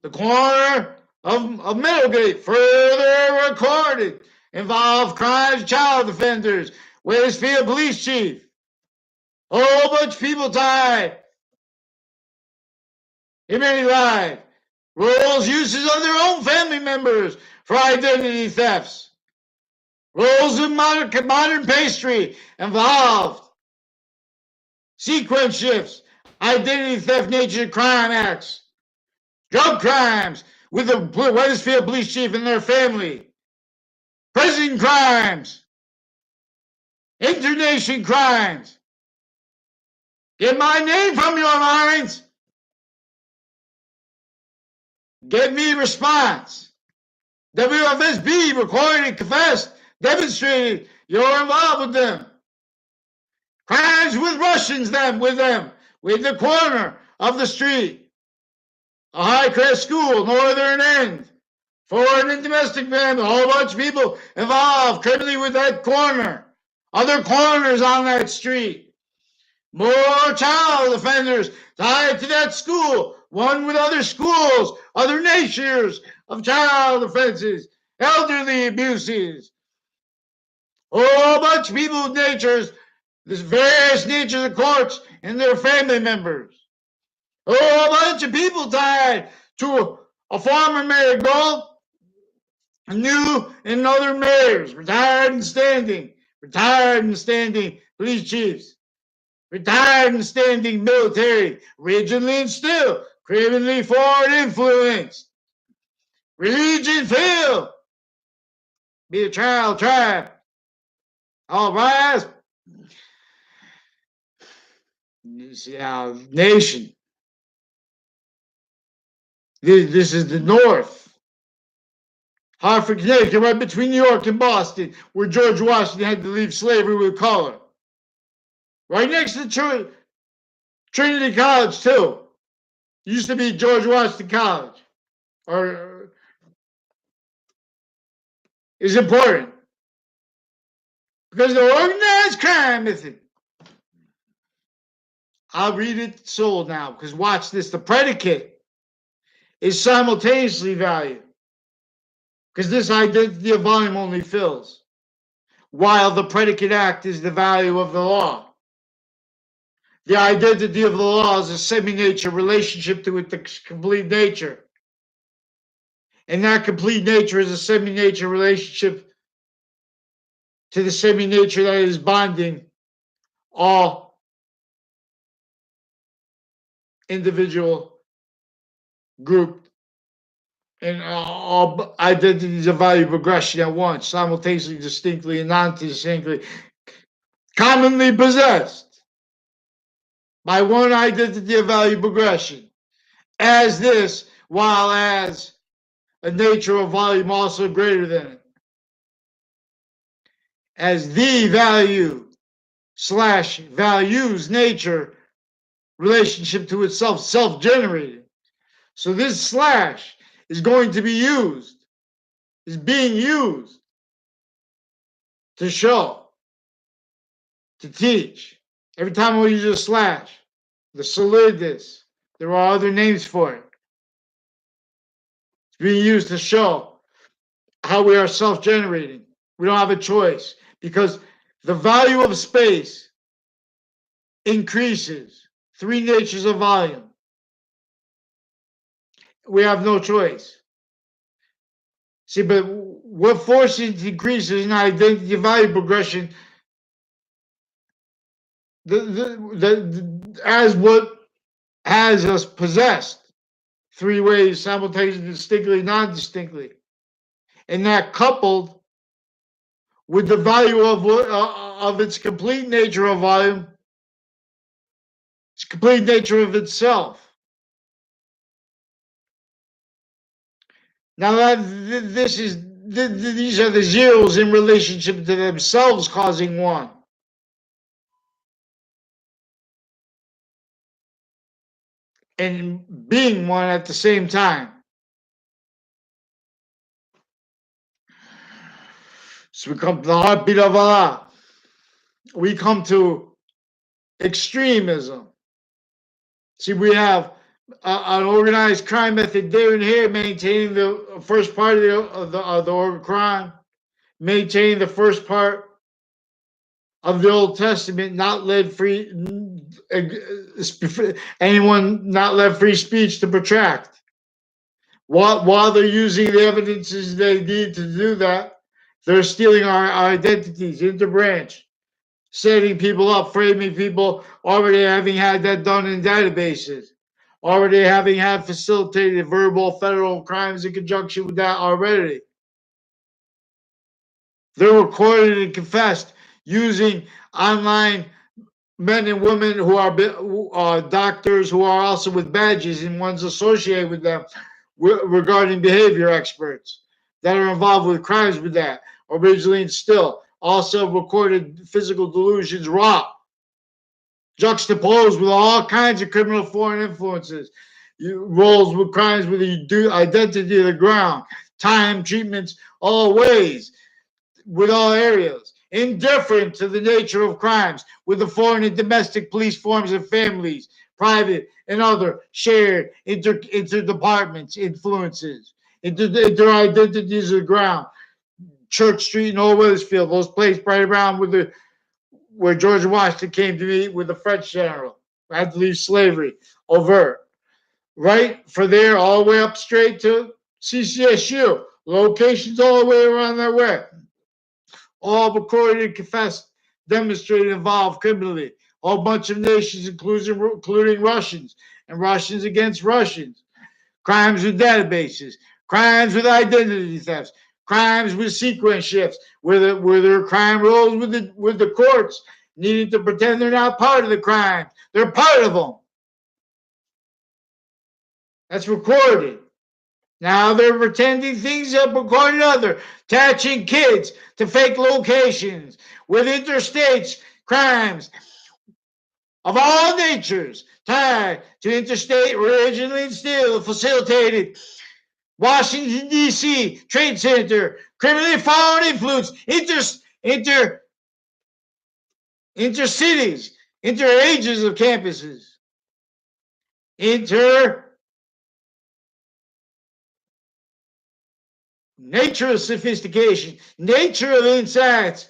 The corner of Middlegate, further recorded, involved crimes, child offenders, Wethersfield police chief. A whole bunch of people died. In many lives. Roles uses of their own family members for identity thefts. Roles in modern pastry involved. Sequence shifts, identity theft, nature crime acts, drug crimes with the Wethersfield police chief and their family, prison crimes, internation crimes. Get my name from your minds. Get me a response. WFSB recorded, confessed, demonstrated you're involved with them. Crimes with Russians, with the corner of the street. A high-class school, northern end. Foreign and domestic family, a whole bunch of people involved criminally with that corner. Other corners on that street. More child offenders tied to that school. One with other schools, other natures of child offenses, elderly abuses. A whole bunch of people with natures, there's various natures of courts and their family members. A whole bunch of people tied to a former mayor, Gold, new and other mayors, retired and standing police chiefs, retired and standing military, regionally and still criminally forward influenced, religion fail, be a child tribe. All rise. You see our nation. This is the North. Hartford, Connecticut, right between New York and Boston, where George Washington had to leave slavery with color. Right next to Trinity College, too. Used to be George Washington College. Or is important. Because the organized crime method. I'll read it sold now, because watch this. The predicate is simultaneously valued. Because this identity of volume only fills. While the predicate act is the value of the law. The identity of the law is a semi-nature relationship to its complete nature. And that complete nature is a semi-nature relationship to the semi-nature that is bonding all individual, group, and all identities of value progression at once, simultaneously, distinctly, and non-distinctly, commonly possessed by one identity of value progression, as this, while as a nature of volume also greater than it, as the value / values nature relationship to itself, self-generated. So this slash is going to be used, is being used to show, to teach. Every time we use a slash, the solidus, there are other names for it. It's being used to show how we are self-generating. We don't have a choice because the value of space increases. 3 natures of volume. We have no choice. See, but what forces increases in identity value progression as what has us possessed 3 ways simultaneously, distinctly, non-distinctly, and that coupled with the value of its complete nature of volume, its complete nature of itself. Now that these are the zeros in relationship to themselves causing 1. And being 1 at the same time. So we come to the heartbeat of Allah. We come to extremism. See, we have an organized crime method there and here, maintaining the first part of the crime, maintaining the first part of the Old Testament, not let free anyone not let free speech to protract. While they're using the evidences they need to do that, they're stealing our identities, interbranch, setting people up, framing people, already having had that done in databases, already having had facilitated verbal federal crimes in conjunction with that already. They're recorded and confessed using online men and women who are doctors who are also with badges and ones associated with them regarding behavior experts that are involved with crimes with that, originally and still. Also recorded physical delusions raw, juxtaposed with all kinds of criminal foreign influences, roles with crimes with the identity of the ground, time, treatments, all ways, with all areas, indifferent to the nature of crimes, with the foreign and domestic police forms of families, private and other shared interdepartments, influences, inter-identities of the ground. Church Street and Old Wethersfield, those places right around where George Washington came to meet with the French general, had to leave slavery, overt. Right for there, all the way up straight to CCSU, locations all the way around that way. All recorded and confessed, demonstrated, involved criminally. A whole bunch of nations, including Russians, and Russians against Russians. Crimes with databases, crimes with identity thefts, crimes with sequence shifts, where there are crime rolls with the courts needing to pretend they're not part of the crime. They're part of them. That's recorded. Now they're pretending things up according to other, attaching kids to fake locations with interstates crimes of all natures tied to interstate originally still facilitated Washington, D.C. Trade Center, criminally foreign influence, intercities, interages of campuses, nature of sophistication, nature of insights,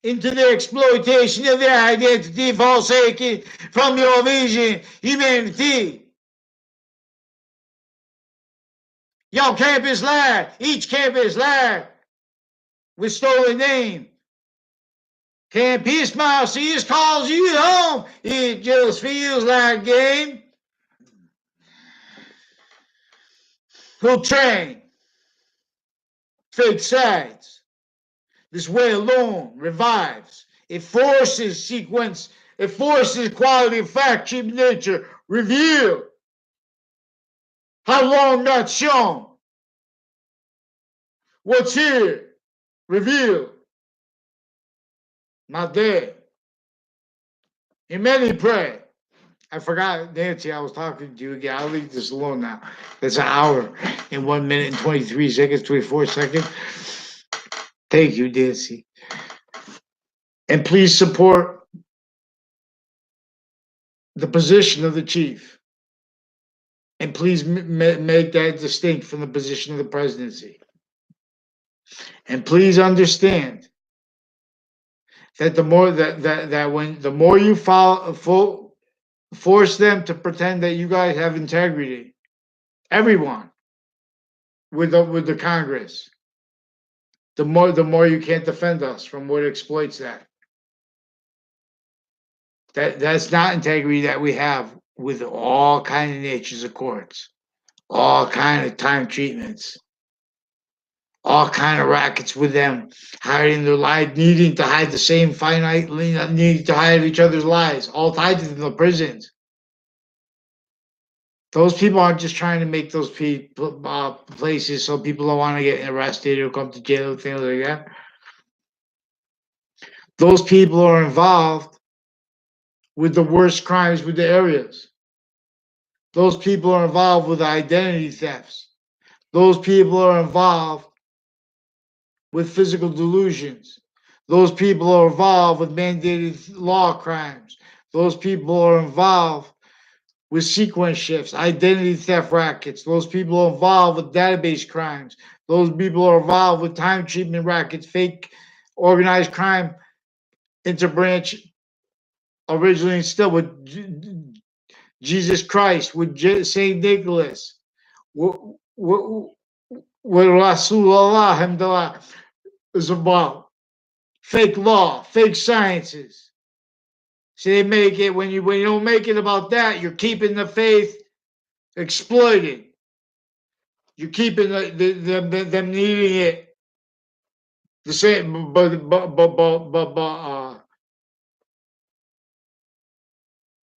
into the exploitation of their identity forsaken from your vision, humanity. Your campus lie, each campus lie with stolen name. Can't peace smile, see us calls you home. It just feels like game. Who train? Fake sides. This way alone revives. It forces sequence. It forces quality of fact, cheap nature. Reveal. How long not shown? What's here? Reveal. Not there. In many pray. I forgot, Nancy, I was talking to you again. I'll leave this alone now. It's an hour and 1 minute and 23 seconds, 24 seconds. Thank you, Nancy. And please support the position of the chief. And please make that distinct from the position of the presidency. And please understand that the more the more you force them to pretend that you guys have integrity, everyone with the Congress, the more you can't defend us from what exploits that. That's not integrity that we have with all kind of natures of courts, all kind of time treatments, all kind of rackets with them hiding their lies, needing to hide the same finite, needing to hide each other's lies, all tied to the prisons. Those people aren't just trying to make those places so people don't want to get arrested or come to jail, things like that. Those people are involved with the worst crimes with the areas. Those people are involved with identity thefts. Those people are involved with physical delusions. Those people are involved with mandated law crimes. Those people are involved with sequence shifts, identity theft rackets. Those people are involved with database crimes. Those people are involved with time treatment rackets, fake organized crime, interbranch, originally still with Jesus Christ, with St. Nicholas, with Rasulullah is about. Fake law, fake sciences. So they make it, when you don't make it about that, you're keeping the faith exploited. You're keeping them needing it the same,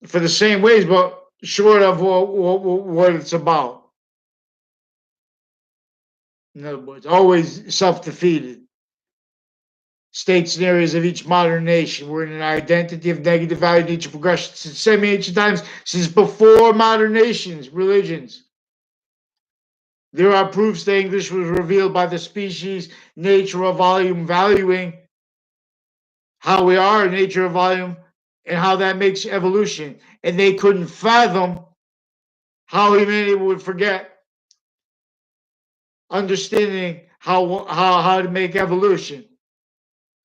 for the same ways, but short of what it's about. In other words, always self-defeated. States and areas of each modern nation were in an identity of negative value nature progression since semi-ancient times, since before modern nations, religions. There are proofs that English was revealed by the species, nature of volume, valuing how we are, nature of volume, and how that makes evolution. And they couldn't fathom how humanity would forget understanding how to make evolution,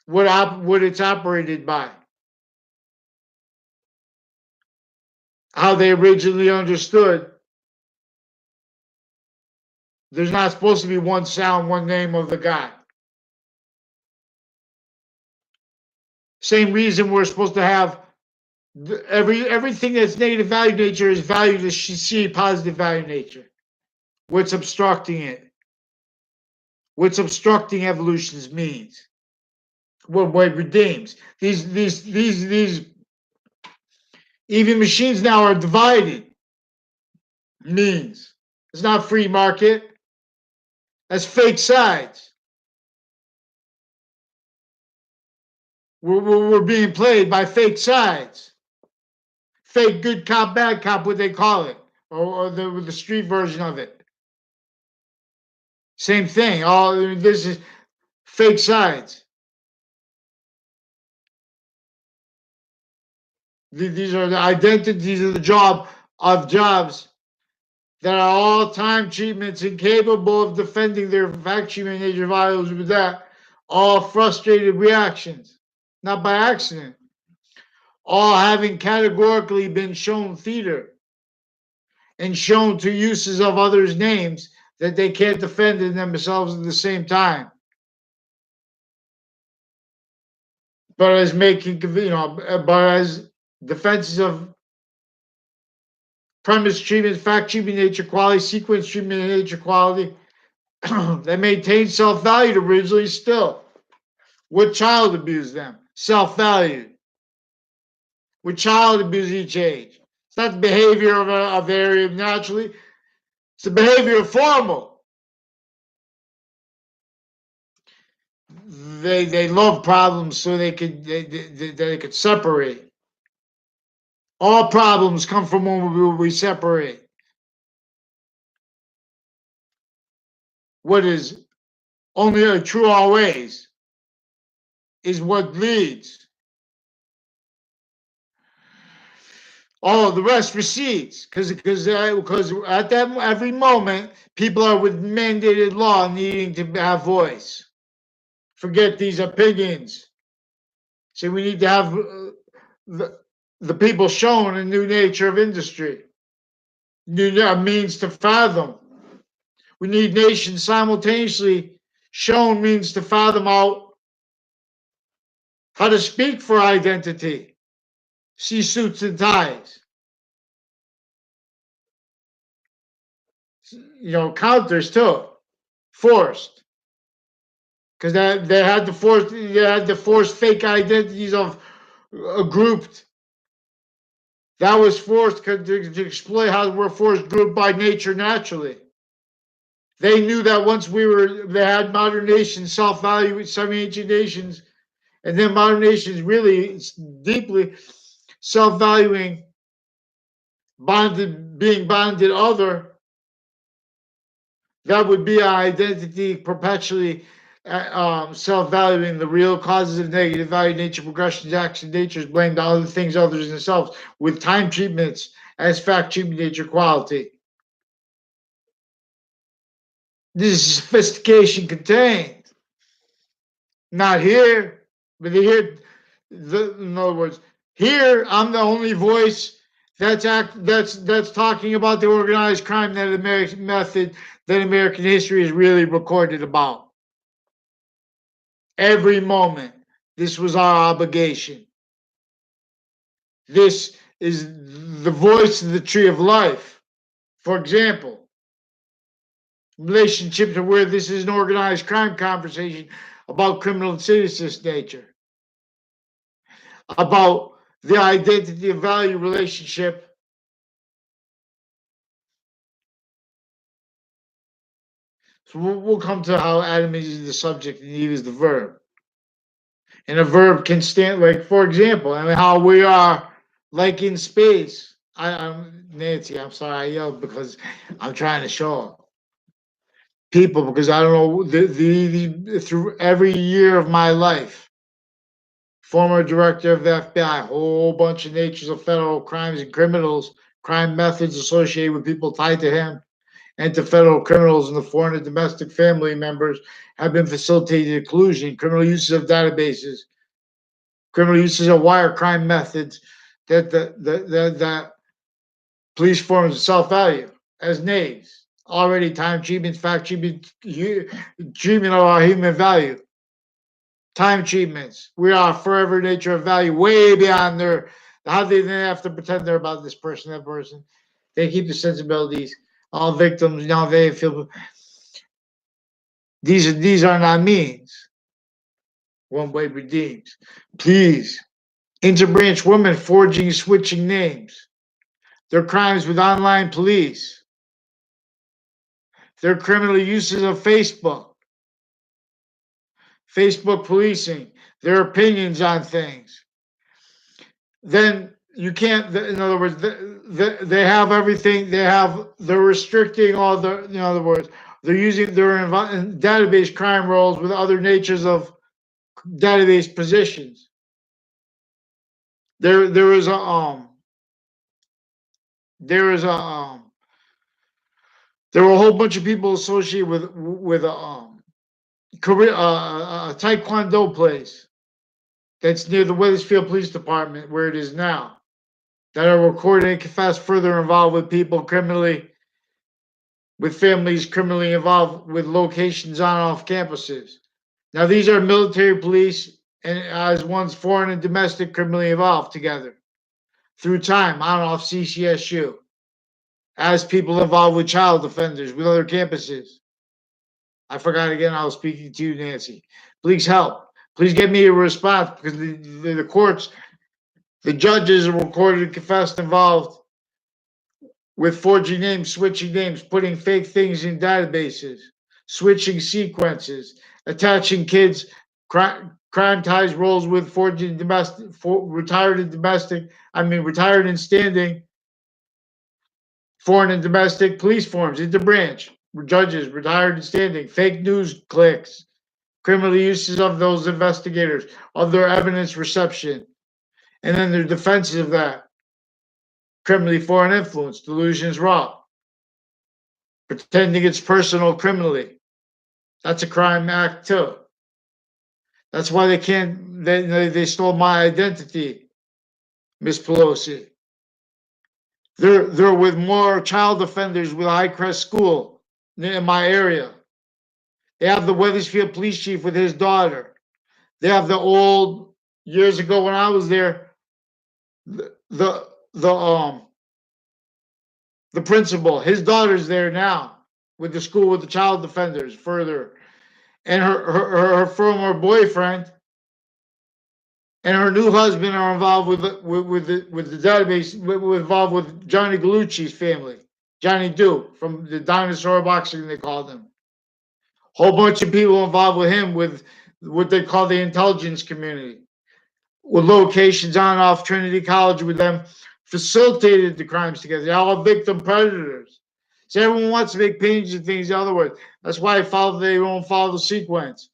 what it's operated by, how they originally understood. There's not supposed to be one sound, one name of the God. Same reason we're supposed to have everything that's negative value nature is valued as see positive value nature. What's obstructing it? What's obstructing evolution's means? What redeems? These even machines now are divided means. It's not free market. as fake sides. We're being played by fake sides. Fake good cop, bad cop, what they call it, or the street version of it. Same thing. All this is fake sides. These are the identities of the jobs that are all time treatments incapable of defending their fact treatment nature values with that. All frustrated reactions, not by accident. All having categorically been shown theater and shown to uses of others' names that they can't defend in themselves at the same time. But as making, but as defenses of premise treatment, fact treatment, nature quality, sequence treatment, and nature quality, they maintain self-value originally still. What child abused them? Self-valued. What child abused each age? It's not the behavior of a area naturally. It's the behavior of formal. They love problems so they could separate. All problems come from when we separate. What is only true always is what leads. All the rest recedes because at that every moment people are with mandated law needing to have voice. Forget these opinions. So we need to have the people shown a new nature of industry, new means to fathom. We need nations simultaneously shown means to fathom out how to speak for identity. See suits and ties. Counters too, forced, because they had to force fake identities of a group that was forced to exploit how we're forced group by nature naturally. They knew that once they had modern nations self-value, some ancient nations, and then modern nations really deeply self-valuing, being bonded other. That would be our identity perpetually self-valuing the real causes of negative value, nature, progressions, action, natures, blamed on other things other than themselves, with time treatments as fact treatment, nature, quality. This is sophistication contained. Not here, but here, in other words, here I'm the only voice that's talking about the organized crime method that American history is really recorded about. Every moment, this was our obligation. This is the voice of the tree of life. For example, relationship to where this is an organized crime conversation about criminal and citizen's nature, about the identity of value relationship. So we'll come to how Adam is the subject and Eve is the verb. And a verb can stand, like, for example, how we are like in space. I'm Nancy, I'm sorry I yelled because I'm trying to show people, because I don't know, through every year of my life, former director of the FBI, a whole bunch of natures of federal crimes and criminals, crime methods associated with people tied to him and to federal criminals and the foreign and domestic family members have been facilitated collusion, criminal uses of databases, criminal uses of wire crime methods that police forms of self-value as names. Already time treatment, fact treatment, treatment of our human value. Time treatments. We are forever nature of value, way beyond their how they have to pretend they're about this person, that person. They keep the sensibilities. All victims now they feel these are not means. One way redeems. Please. Interbranch women forging, switching names. Their crimes with online police. their criminal uses of Facebook policing, their opinions on things, then you can't. In other words, they have everything. They're restricting all the. In other words, they're using their database crime roles with other natures of database positions. There is a there is a there were a whole bunch of people associated with Korea, a Taekwondo place that's near the Wethersfield Police Department, where it is now, that are recorded and confessed further involved with people criminally, with families criminally involved with locations on off campuses. Now, these are military police and as one's foreign and domestic criminally involved together through time on off CCSU, as people involved with child offenders with other campuses. I forgot again, I was speaking to you, Nancy. Please help. Please get me a response because the courts, the judges are recorded and confessed involved with forging names, switching names, putting fake things in databases, switching sequences, attaching kids, crime ties roles with forging domestic, retired and standing foreign and domestic police forms, interbranch, judges, retired and standing, fake news clicks, criminal uses of those investigators, of their evidence reception, and then their defenses of that. Criminally foreign influence, delusions raw, pretending it's personal criminally. That's a crime act too. That's why they can't, they stole my identity, Miss Pelosi. They're with more child offenders with Highcrest School in my area. They have the Wethersfield police chief with his daughter. They have the old, years ago when I was there, the principal, his daughter's there now with the school with the child offenders further, and her former boyfriend and her new husband are involved with the database, involved with Johnny Gallucci's family, Johnny Duke from the dinosaur boxing they called him. Whole bunch of people involved with him with what they call the intelligence community, with locations on and off Trinity College with them, facilitated the crimes together. They're all victim predators. So everyone wants to make pages and things the other way. That's why they don't follow the sequence.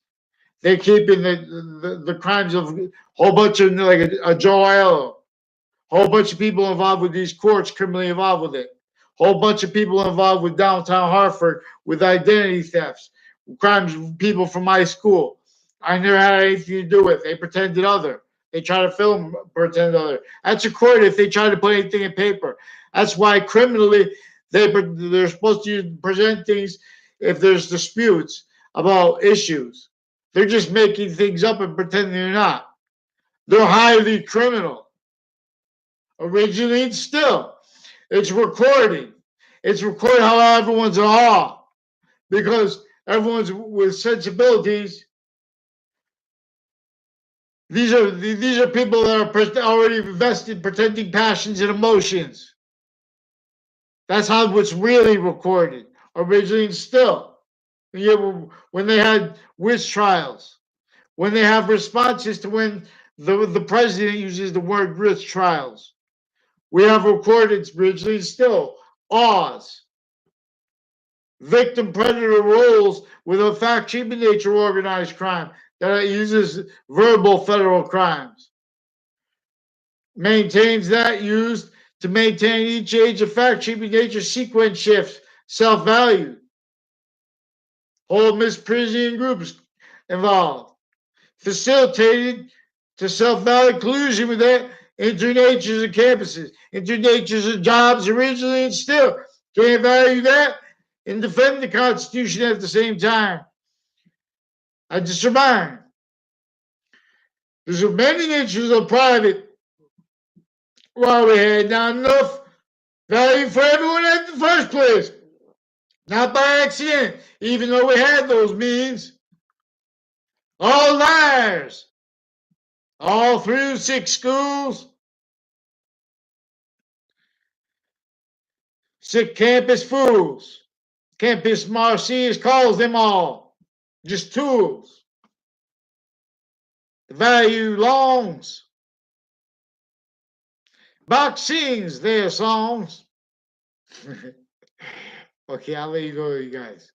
They keep in the crimes of a whole bunch of, like a Joe Aiello, whole bunch of people involved with these courts criminally involved with it. Whole bunch of people involved with downtown Hartford with identity thefts, crimes of people from my school. I never had anything to do with. They pretended other. They try to film, pretend other. That's a court if they try to put anything in paper. That's why criminally they're supposed to present things if there's disputes about issues. They're just making things up and pretending they're not. They're highly criminal. Originally and still. It's recording. It's recording how everyone's in awe because everyone's with sensibilities. These are people that are already invested, pretending passions and emotions. That's how what's really recorded. Originally and still. When they had witch trials, when they have responses to when the president uses the word witch trials. We have recorded originally and still Oz, victim predator roles with a fact treatment nature organized crime that uses verbal federal crimes. Maintains that used to maintain each age of fact treatment nature sequence shifts, self-value. Whole misprision groups involved. Facilitated to self-value collusion with that internatures of campuses, internatures of jobs originally and still. Can't value that and defend the Constitution at the same time. I just remind, there's many natures of private while we had not enough value for everyone in the first place. Not by accident, even though we had those means. All liars. All through 6 schools. 6 campus fools. Campus Marcius calls them all just tools. The value longs. Bach sings their songs. Okay, I'll let you go, you guys.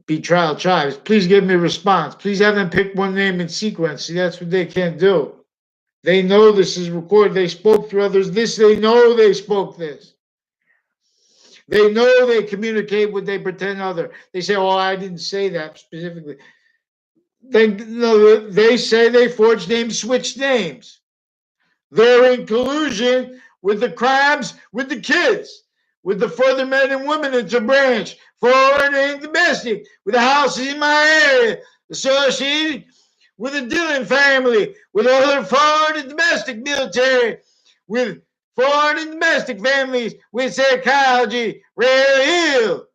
Betrayal tribes. Please give me a response. Please have them pick one name in sequence. See, that's what they can't do. They know this is recorded. They spoke through others. They know they spoke this. They know they communicate what they pretend other. They say, "Oh, I didn't say that specifically." They say they forged names, switched names. They're in collusion with the crimes, with the kids, with the further men and women into branch, foreign and domestic, with the houses in my area, associated with the Dillon family, with other foreign and domestic military, with foreign and domestic families, with psychology, rarely ill.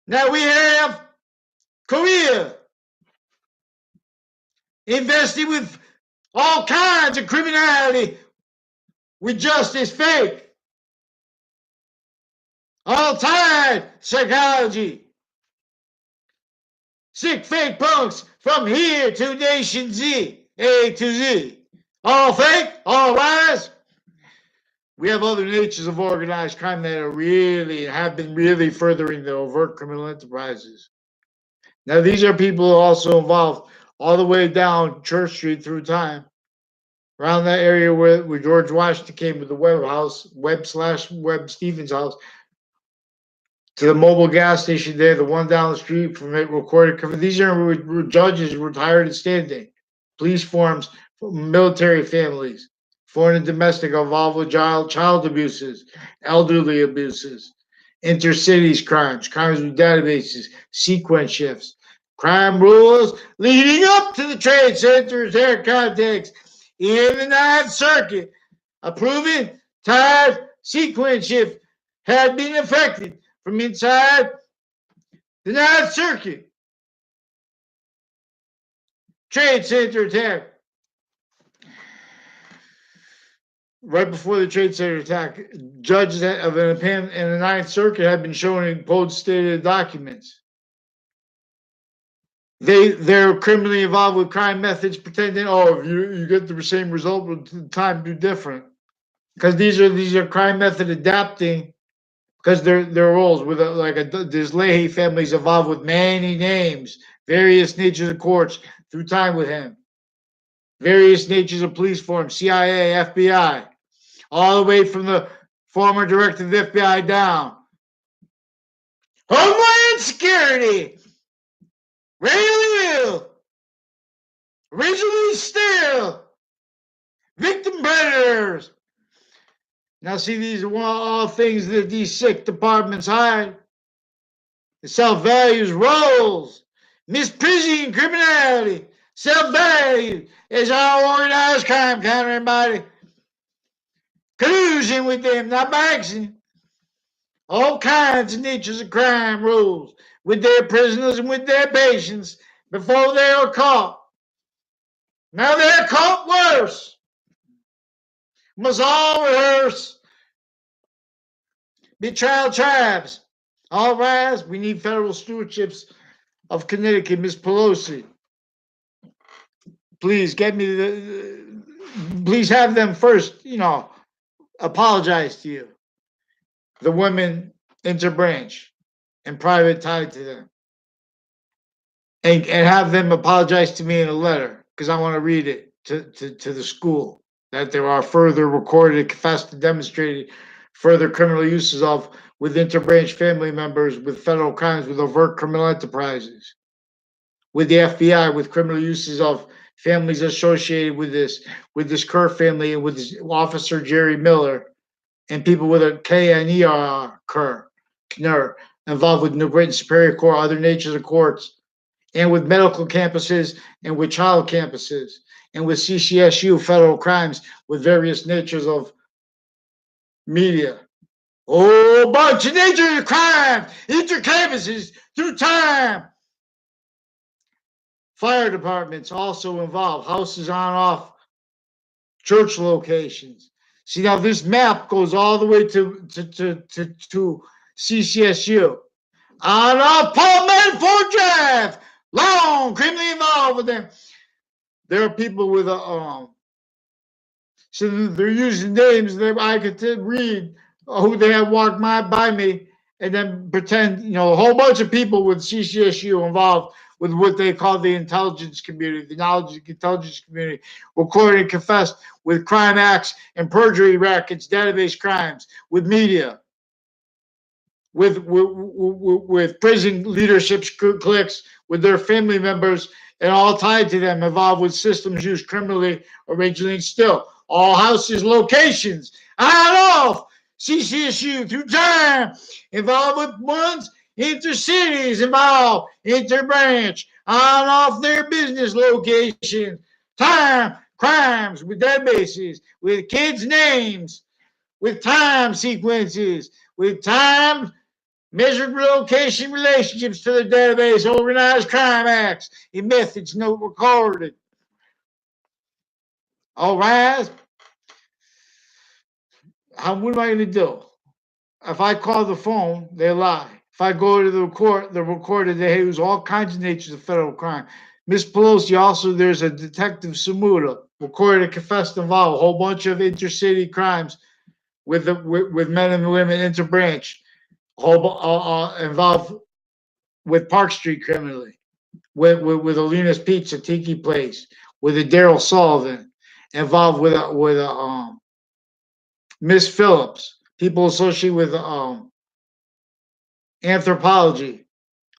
Now we have Korea invested with all kinds of criminality, with justice fake. All time psychology. Sick fake punks from here to Nation Z, A to Z. All fake, all lies. We have other natures of organized crime that are really, have been really furthering the overt criminal enterprises. Now, these are people also involved all the way down Church Street through time, around that area where George Washington came with the Webb Stevens house, to the mobile gas station there, the one down the street from it, recorded cover. These are judges retired and standing, police forms, military families, foreign and domestic involved with child abuses, elderly abuses, intercities crimes, crimes with databases, sequence shifts, crime rules leading up to the trade centers, their context, in the Ninth Circuit, a proven tied sequence shift had been affected from inside the Ninth Circuit. Trade Center attack. Right before the Trade Center attack, judges of an appeal in the Ninth Circuit have been shown in post-stated documents. They're criminally involved with crime methods, pretending, oh, if you get the same result, but the time do different. Because these are crime method adapting, because their roles with this Leahy family's involved with many names, various natures of courts through time with him, various natures of police forms, CIA, FBI, all the way from the former director of the FBI down. Homeland Security, really ill, originally still, victim predators. Now, see, these are all things that these sick departments hide. The self-values roles, misprision criminality, self-value is our organized crime countering body. Collusion with them, not by accident. All kinds of natures of crime rules with their prisoners and with their patients before they are caught. Now they're caught worse. Must all rehearse. Betrayal tribes. All rise. We need federal stewardships of Connecticut, Miss Pelosi. Please get me please have them first, apologize to you. The women interbranch and private tied to them. And have them apologize to me in a letter, because I want to read it to the school, that there are further recorded, confessed, and demonstrated further criminal uses of with interbranch family members with federal crimes with overt criminal enterprises, with the FBI with criminal uses of families associated with this Kerr family and with this Officer Jerry Miller and people with a K-N-E-R, Kerr, involved with New Britain Superior Court, other natures of courts, and with medical campuses and with child campuses and with CCSU federal crimes with various natures of media. Oh, bunch of natures of crime, intercampuses through time. Fire departments also involved, houses on off church locations, See, now this map goes all the way to CCSU. On off Paul Manafort Drive, long, criminally involved with them. There are people with so they're using names that I could read who they have walked by me and then pretend, a whole bunch of people with CCSU involved with what they call the intelligence community, the knowledge intelligence community, recorded and confessed with crime acts and perjury rackets, database crimes, with media, with prison leadership cliques, with their family members, and all tied to them, involved with systems used criminally, originally still. All houses, locations, on off, CCSU through time, involved with ones, intercities, involved, interbranch, on off their business locations, time, crimes, with databases, with kids' names, with time sequences, with time measured location relationships to the database, organized crime acts, and methods not recorded. All right. What am I going to do? If I call the phone, they lie. If I go to the recorder, they use all kinds of natures of federal crime. Miss Pelosi, also, there's a Detective Samuda, recorded and confessed involved a whole bunch of intercity crimes with men and women interbranch, involved with Park Street criminally, with Alina's Pizza Tiki Place, with a Daryl Sullivan, involved with Miss Phillips, people associated with anthropology,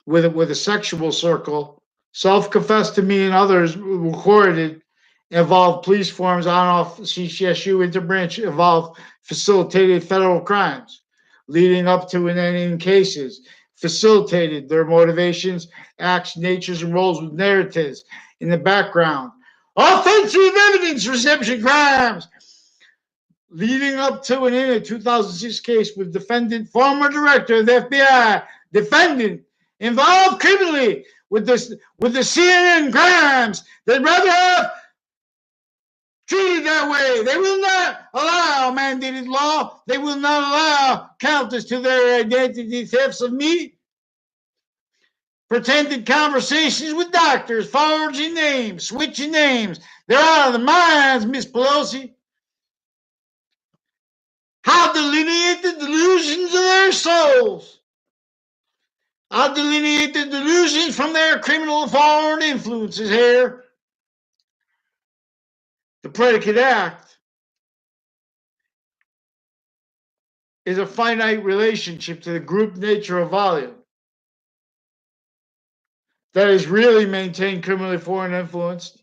with a sexual circle, self-confessed to me and others, recorded, involved police forms on off CCSU interbranch, involved facilitated federal crimes, leading up to and ending cases, facilitated their motivations, acts, natures, and roles with narratives in the background. Offensive evidence reception crimes, leading up to and in a 2006 case with defendant, former director of the FBI, defendant involved criminally with the CNN crimes. They'd rather have treated that way. They will not allow mandated law. They will not allow counters to their identity thefts of me. Pretended conversations with doctors, forging names, switching names. They're out of their minds, Miss Pelosi. How delineate the delusions of their souls. How delineate the delusions from their criminal foreign influences here. The predicate act is a finite relationship to the group nature of volume that is really maintained criminally foreign influenced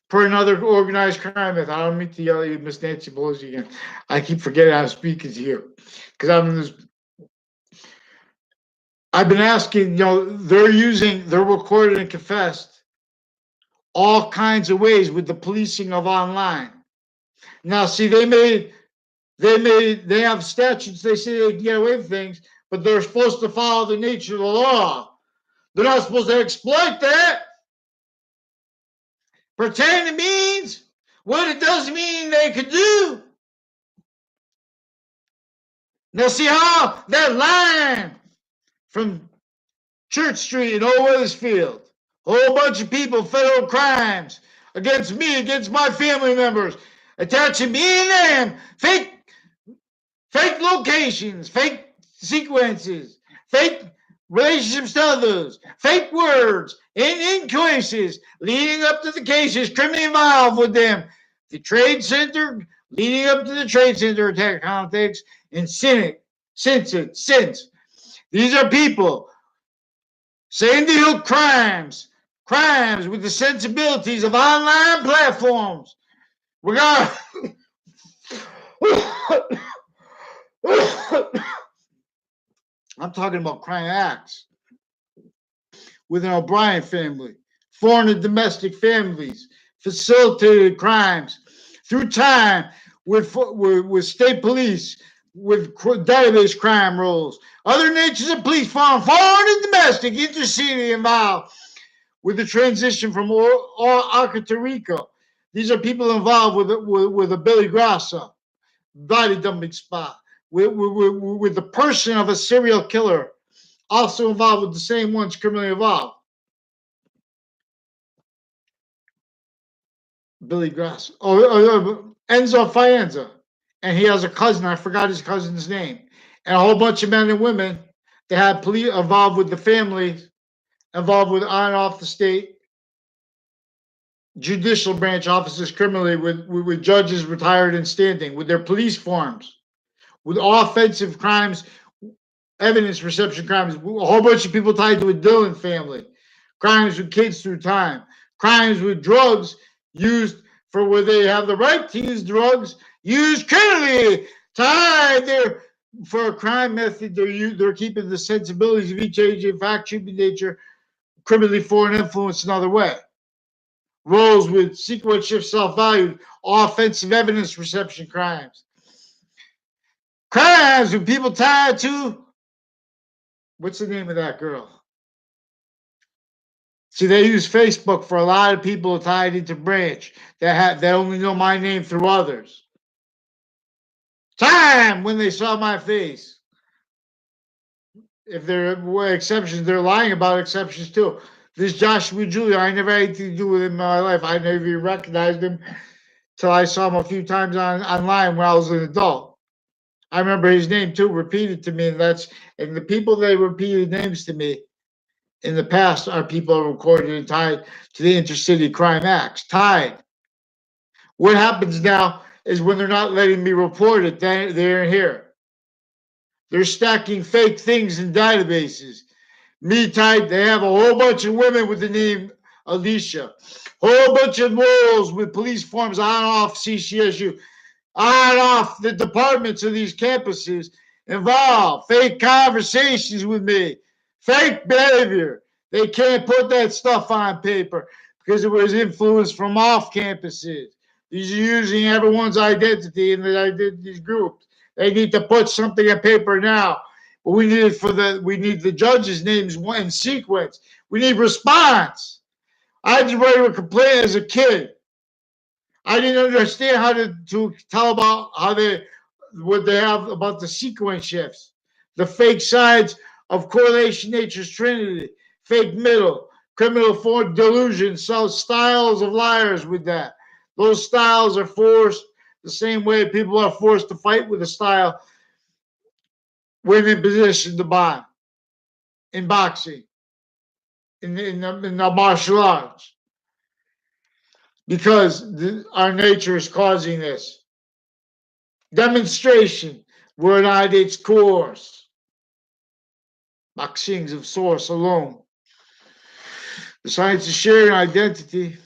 per another organized crime myth. I don't mean to yell at you, Miss Nancy Pelosi, again. I keep forgetting I'm speaking to you because I'm in this. I've been asking, they're recorded and confessed all kinds of ways with the policing of online. Now, see, they have statutes. They say they can get away with things, but they're supposed to follow the nature of the law. They're not supposed to exploit that. Pretend it means what it doesn't mean they could do. Now, see how that line from Church Street in Old Weathersfield, a whole bunch of people, federal crimes against me, against my family members, attaching me and them, fake locations, fake sequences, fake relationships to others, fake words, and incoherences leading up to the cases criminally involved with them. The Trade Center, leading up to the Trade Center attack context, and since. These are people saying they do crimes with the sensibilities of online platforms. We got I'm talking about crime acts within O'Brien family, foreign and domestic families, facilitated crimes through time with state police, with database crime rules, other natures of police, foreign and domestic, intercity involved with the transition from Arca to Rico. These are people involved with a Billy Grasso, body dumping spot with the person of a serial killer also involved with the same ones criminally involved. Billy Grass. Enzo Fienza. And he has a cousin. I forgot his cousin's name. And a whole bunch of men and women that had police involved with the families, involved with on and off the state judicial branch officers criminally, with judges retired and standing, with their police forms, with offensive crimes, evidence reception crimes, a whole bunch of people tied to a Dillon family, crimes with kids through time, crimes with drugs used for where they have the right to use drugs used criminally, tied there for a crime method. They're keeping the sensibilities of each age in fact, human nature, criminally foreign influence another way. Roles with sequence shift self-value, offensive evidence reception crimes. Crimes with people tied to, what's the name of that girl? See, they use Facebook for a lot of people tied into branch that only know my name through others. Time when they saw my face. If there were exceptions, they're lying about exceptions too. This Joshua Julia, I never had anything to do with him in my life. I never even recognized him till I saw him a few times online when I was an adult. I remember his name too, repeated to me, and the people that repeated names to me in the past are people recorded and tied to the intercity crime acts. Tied. What happens now is when they're not letting me report it, they're here. They're stacking fake things in databases. Me tied, they have a whole bunch of women with the name Alicia. Whole bunch of morals with police forms on off CCSU, on off the departments of these campuses involved. Fake conversations with me. Fake behavior. They can't put that stuff on paper because it was influenced from off campuses. These are using everyone's identity in the identity groups. They need to put something on paper now. But we need the judges' names in sequence. We need response. I just wrote a complaint as a kid. I didn't understand how to tell about what they have about the sequence shifts, the fake sides of correlation nature's trinity, fake middle, criminal form delusion, so styles of liars with that. Those styles are forced the same way people are forced to fight with a style when in position to buy in boxing, in the martial arts, because our nature is causing this. Demonstration, word on its course. Boxings of source alone. The science of sharing identity,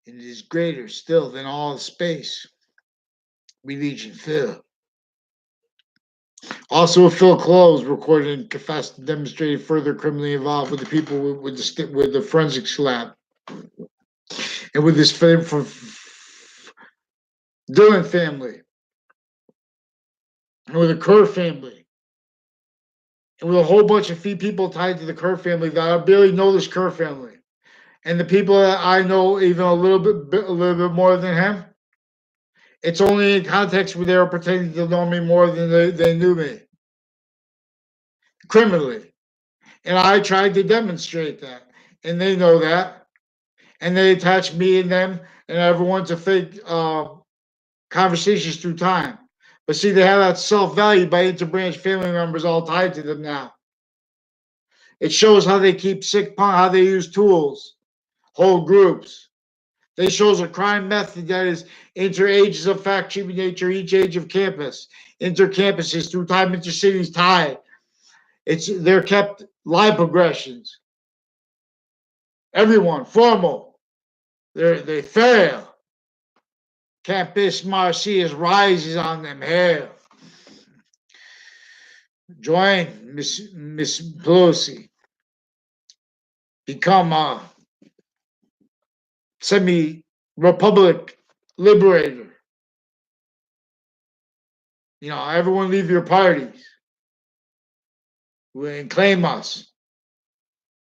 and it is greater still than all space. Religion fill. Also, Phil Close recorded and confessed and demonstrated further criminally involved with the people with the forensics lab and with this Dillon family and with the Kerr family and with a whole bunch of people tied to the Kerr family that I barely know this Kerr family. And the people that I know even a little bit more than him, it's only in context where they were pretending to know me more than they knew me criminally. And I tried to demonstrate that. And they know that. And they attach me and them and everyone to fake conversations through time. But see, they have that self-value by interbranch family members all tied to them now. It shows how they keep sick, how they use tools, whole groups. They shows a crime method that is inter-ages of fact, human nature, each age of campus, inter-campuses through time, intercities tied. They're kept line progressions. Everyone formal. They fail. Campus Marcius rises on them. Hail. Join Miss Pelosi. Become a semi-republic liberator. You know, everyone leave your parties and claim us.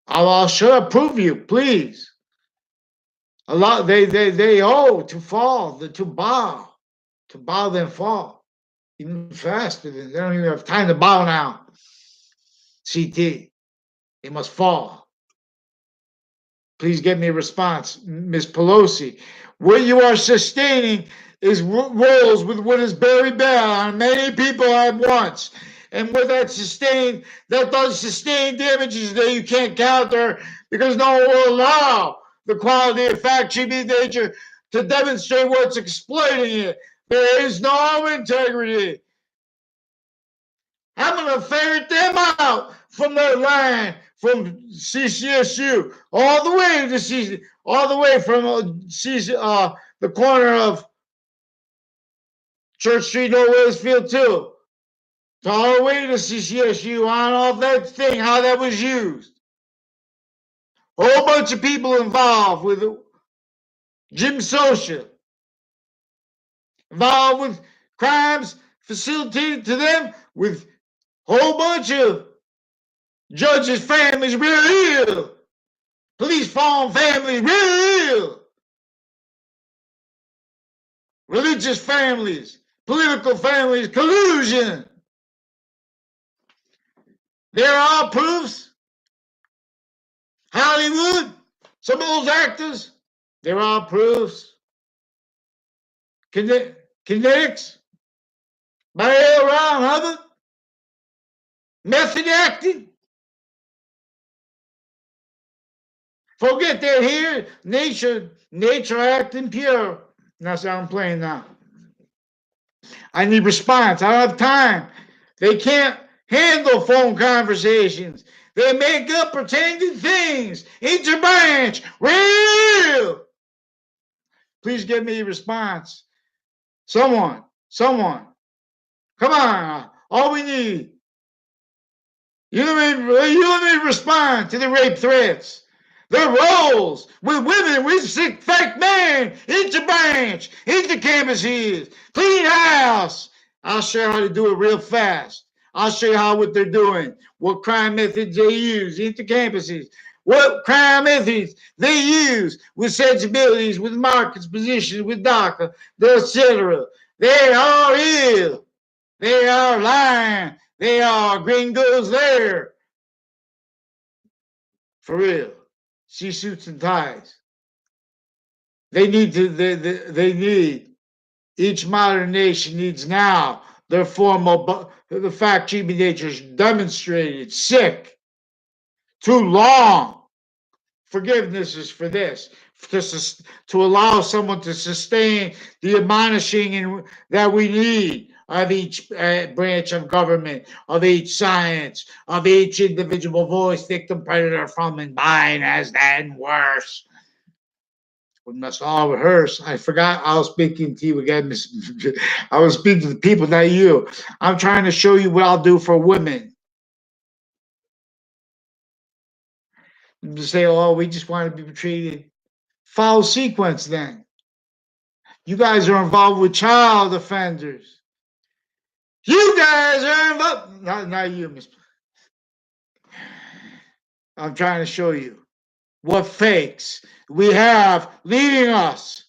I'll shut up, prove you, please. A lot they owe to fall, to bow then fall. Even faster than they don't even have time to bow now. CT, they must fall. Please get me a response, Ms. Pelosi. What you are sustaining is rolls with what is very bad on many people at once. And with that does sustain damages that you can't counter because no one will allow the quality of fact-sheeping nature to demonstrate what's exploiting it. There is no integrity. I'm going to ferret them out from their line, from CCSU, all the way to CC, all the way from the corner of Church Street, Northwestfield, too, to all the way to CCSU, on off that thing, how that was used. A whole bunch of people involved with Jim Socha, involved with crimes facilitated to them, with a whole bunch of judges' families, real. Police farm families, real. Religious families, political families, collusion. There are proofs. Hollywood, some of those actors, there are proofs. Kinetics, by L. Ron Hubbard, method acting. Forget that here, nature acting pure. That's how I'm playing now. I need response. I don't have time. They can't handle phone conversations. They make up pretended things. Interbranch. Real. Please give me a response. Someone. Come on. All we need. You let me respond to the rape threats. Their roles with women, with sick fake men, interbranch, intercampuses, clean house. I'll show you how to do it real fast. I'll show you what they're doing, what crime methods they use, intercampuses, what crime methods they use with sensibilities, with markets, positions, with DACA, etc. They are ill. They are lying. They are gringos there. For real. See suits and ties. They need, each modern nation needs now their formal, the fact-keeping nature is demonstrated, sick, too long. Forgiveness is for this, to allow someone to sustain the admonishing that we need of each branch of government, of each science, of each individual voice, victim, predator, from and by, and as then worse. We must all rehearse. I forgot I was speaking to you again. I was speaking to the people, not you. I'm trying to show you what I'll do for women. You say, oh, we just want to be treated. Follow sequence then. You guys are involved with child offenders. You guys are involved. Not you, Miss. I'm trying to show you what fakes we have leading us.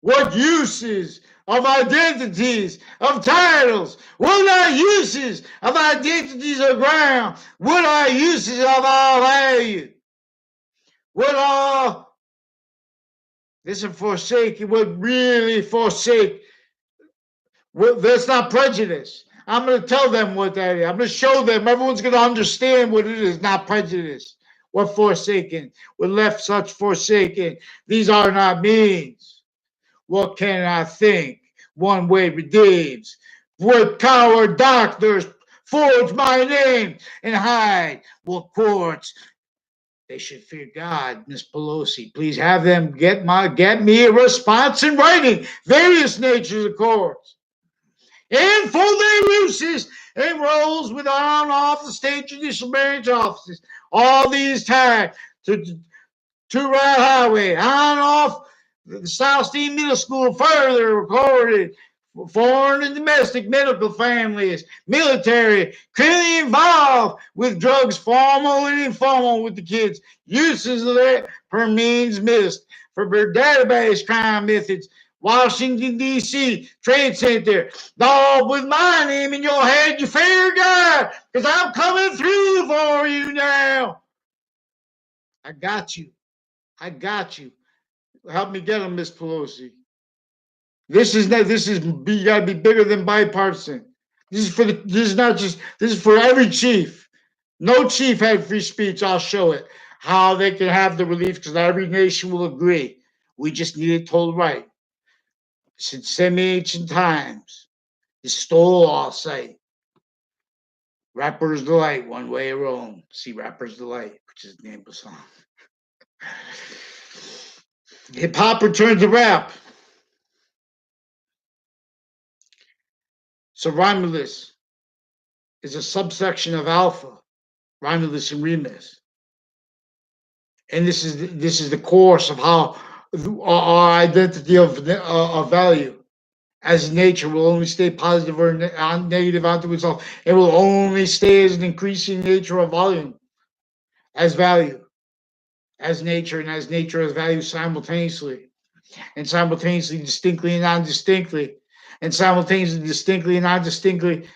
What uses of identities, of titles, what are uses of identities of ground? What are uses of our value? What are this is forsaking, what really forsake? Well, that's not prejudice. I'm going to tell them what that is. I'm going to show them. Everyone's going to understand what it is, not prejudice. What forsaken, what left such forsaken. These are not means. What can I think? One way redeems. What coward doctors forge my name and hide? What courts? They should fear God, Miss Pelosi. Please have them get me a response in writing. Various natures of courts. And for their uses and roles with on off the state judicial branch offices. All these tied to Route Highway, on off the South Steam Middle School, further recorded foreign and domestic medical families, military, criminally involved with drugs, formal and informal with the kids, uses of that per means missed for database crime methods. Washington, D.C., Trade Center, all with my name in your head, you fair guy, because I'm coming through for you now. I got you. I got you. Help me get him, Miss Pelosi. This is you gotta be bigger than bipartisan. This is for every chief. No chief had free speech. I'll show it. How they can have the relief, because every nation will agree. We just need it told right. Since semi-ancient times, the stole all sight. Rapper's Delight, One Way Rome. See Rapper's Delight, which is the name of the song. Hip hop returned to rap. So Romulus is a subsection of Alpha, Romulus and Remus. And this is the course of how our identity of value as nature will only stay positive or negative unto itself. It will only stay as an increasing nature of volume, as value, as nature, and as nature as value simultaneously, and simultaneously distinctly and non-distinctly, and simultaneously distinctly and non-distinctly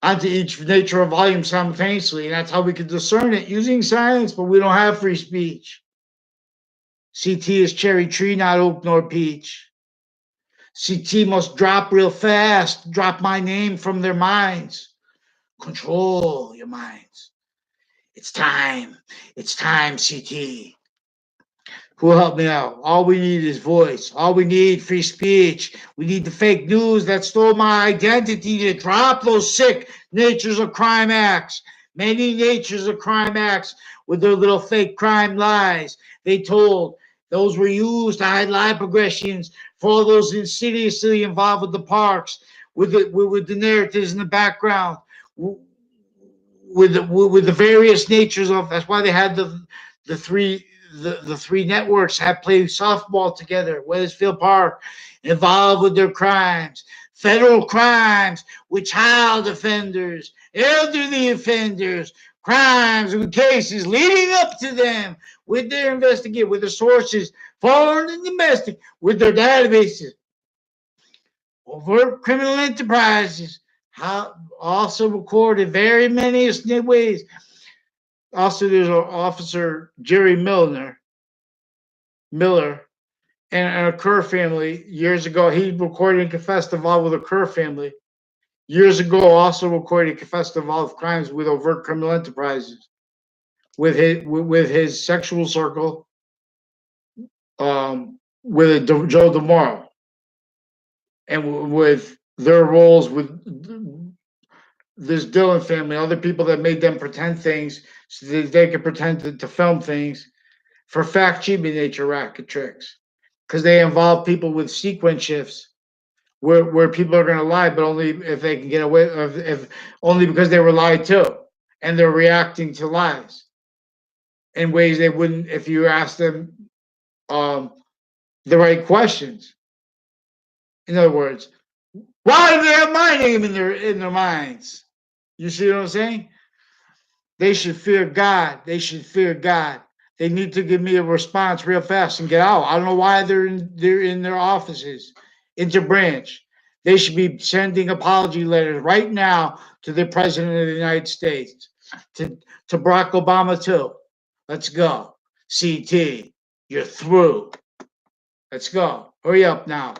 onto each nature of volume simultaneously. And that's how we can discern it using science, but we don't have free speech. CT is cherry tree, not oak nor peach. CT must drop real fast, drop my name from their minds. Control your minds. It's time, CT. Who will help me out? All we need is voice. All we need, free speech. We need the fake news that stole my identity to drop those sick natures of crime acts. Many natures of crime acts with their little fake crime lies they told. Those were used to hide lie progressions for all those insidiously involved with the parks, with the narratives in the background, with the various natures of. That's why they had the three networks have played softball together. Wethersfield Park, involved with their crimes, federal crimes with child offenders, elderly offenders, crimes with cases leading up to them, with their investigate, with the sources, foreign and domestic, with their databases, overt criminal enterprises, also recorded very many ways. Also, there's an officer, Jerry Miller, and a Kerr family years ago. He recorded and confessed involved with a Kerr family years ago. Also recorded and confessed involved crimes with overt criminal enterprises, with his sexual circle, with Joe DeMauro, and with their roles with this Dillon family, other people that made them pretend things so that they could pretend to film things for fact cheating nature racket tricks, because they involve people with sequence shifts where people are going to lie, but only if they can get away, if only because they were lied to, and they're reacting to lies in ways they wouldn't if you asked them the right questions. In other words, why do they have my name in their minds? You see what I'm saying? They should fear God. They should fear God. They need to give me a response real fast and get out. I don't know why they're in their offices, interbranch. They should be sending apology letters right now to the President of the United States, to Barack Obama too. Let's go. CT, you're through. Let's go. Hurry up now.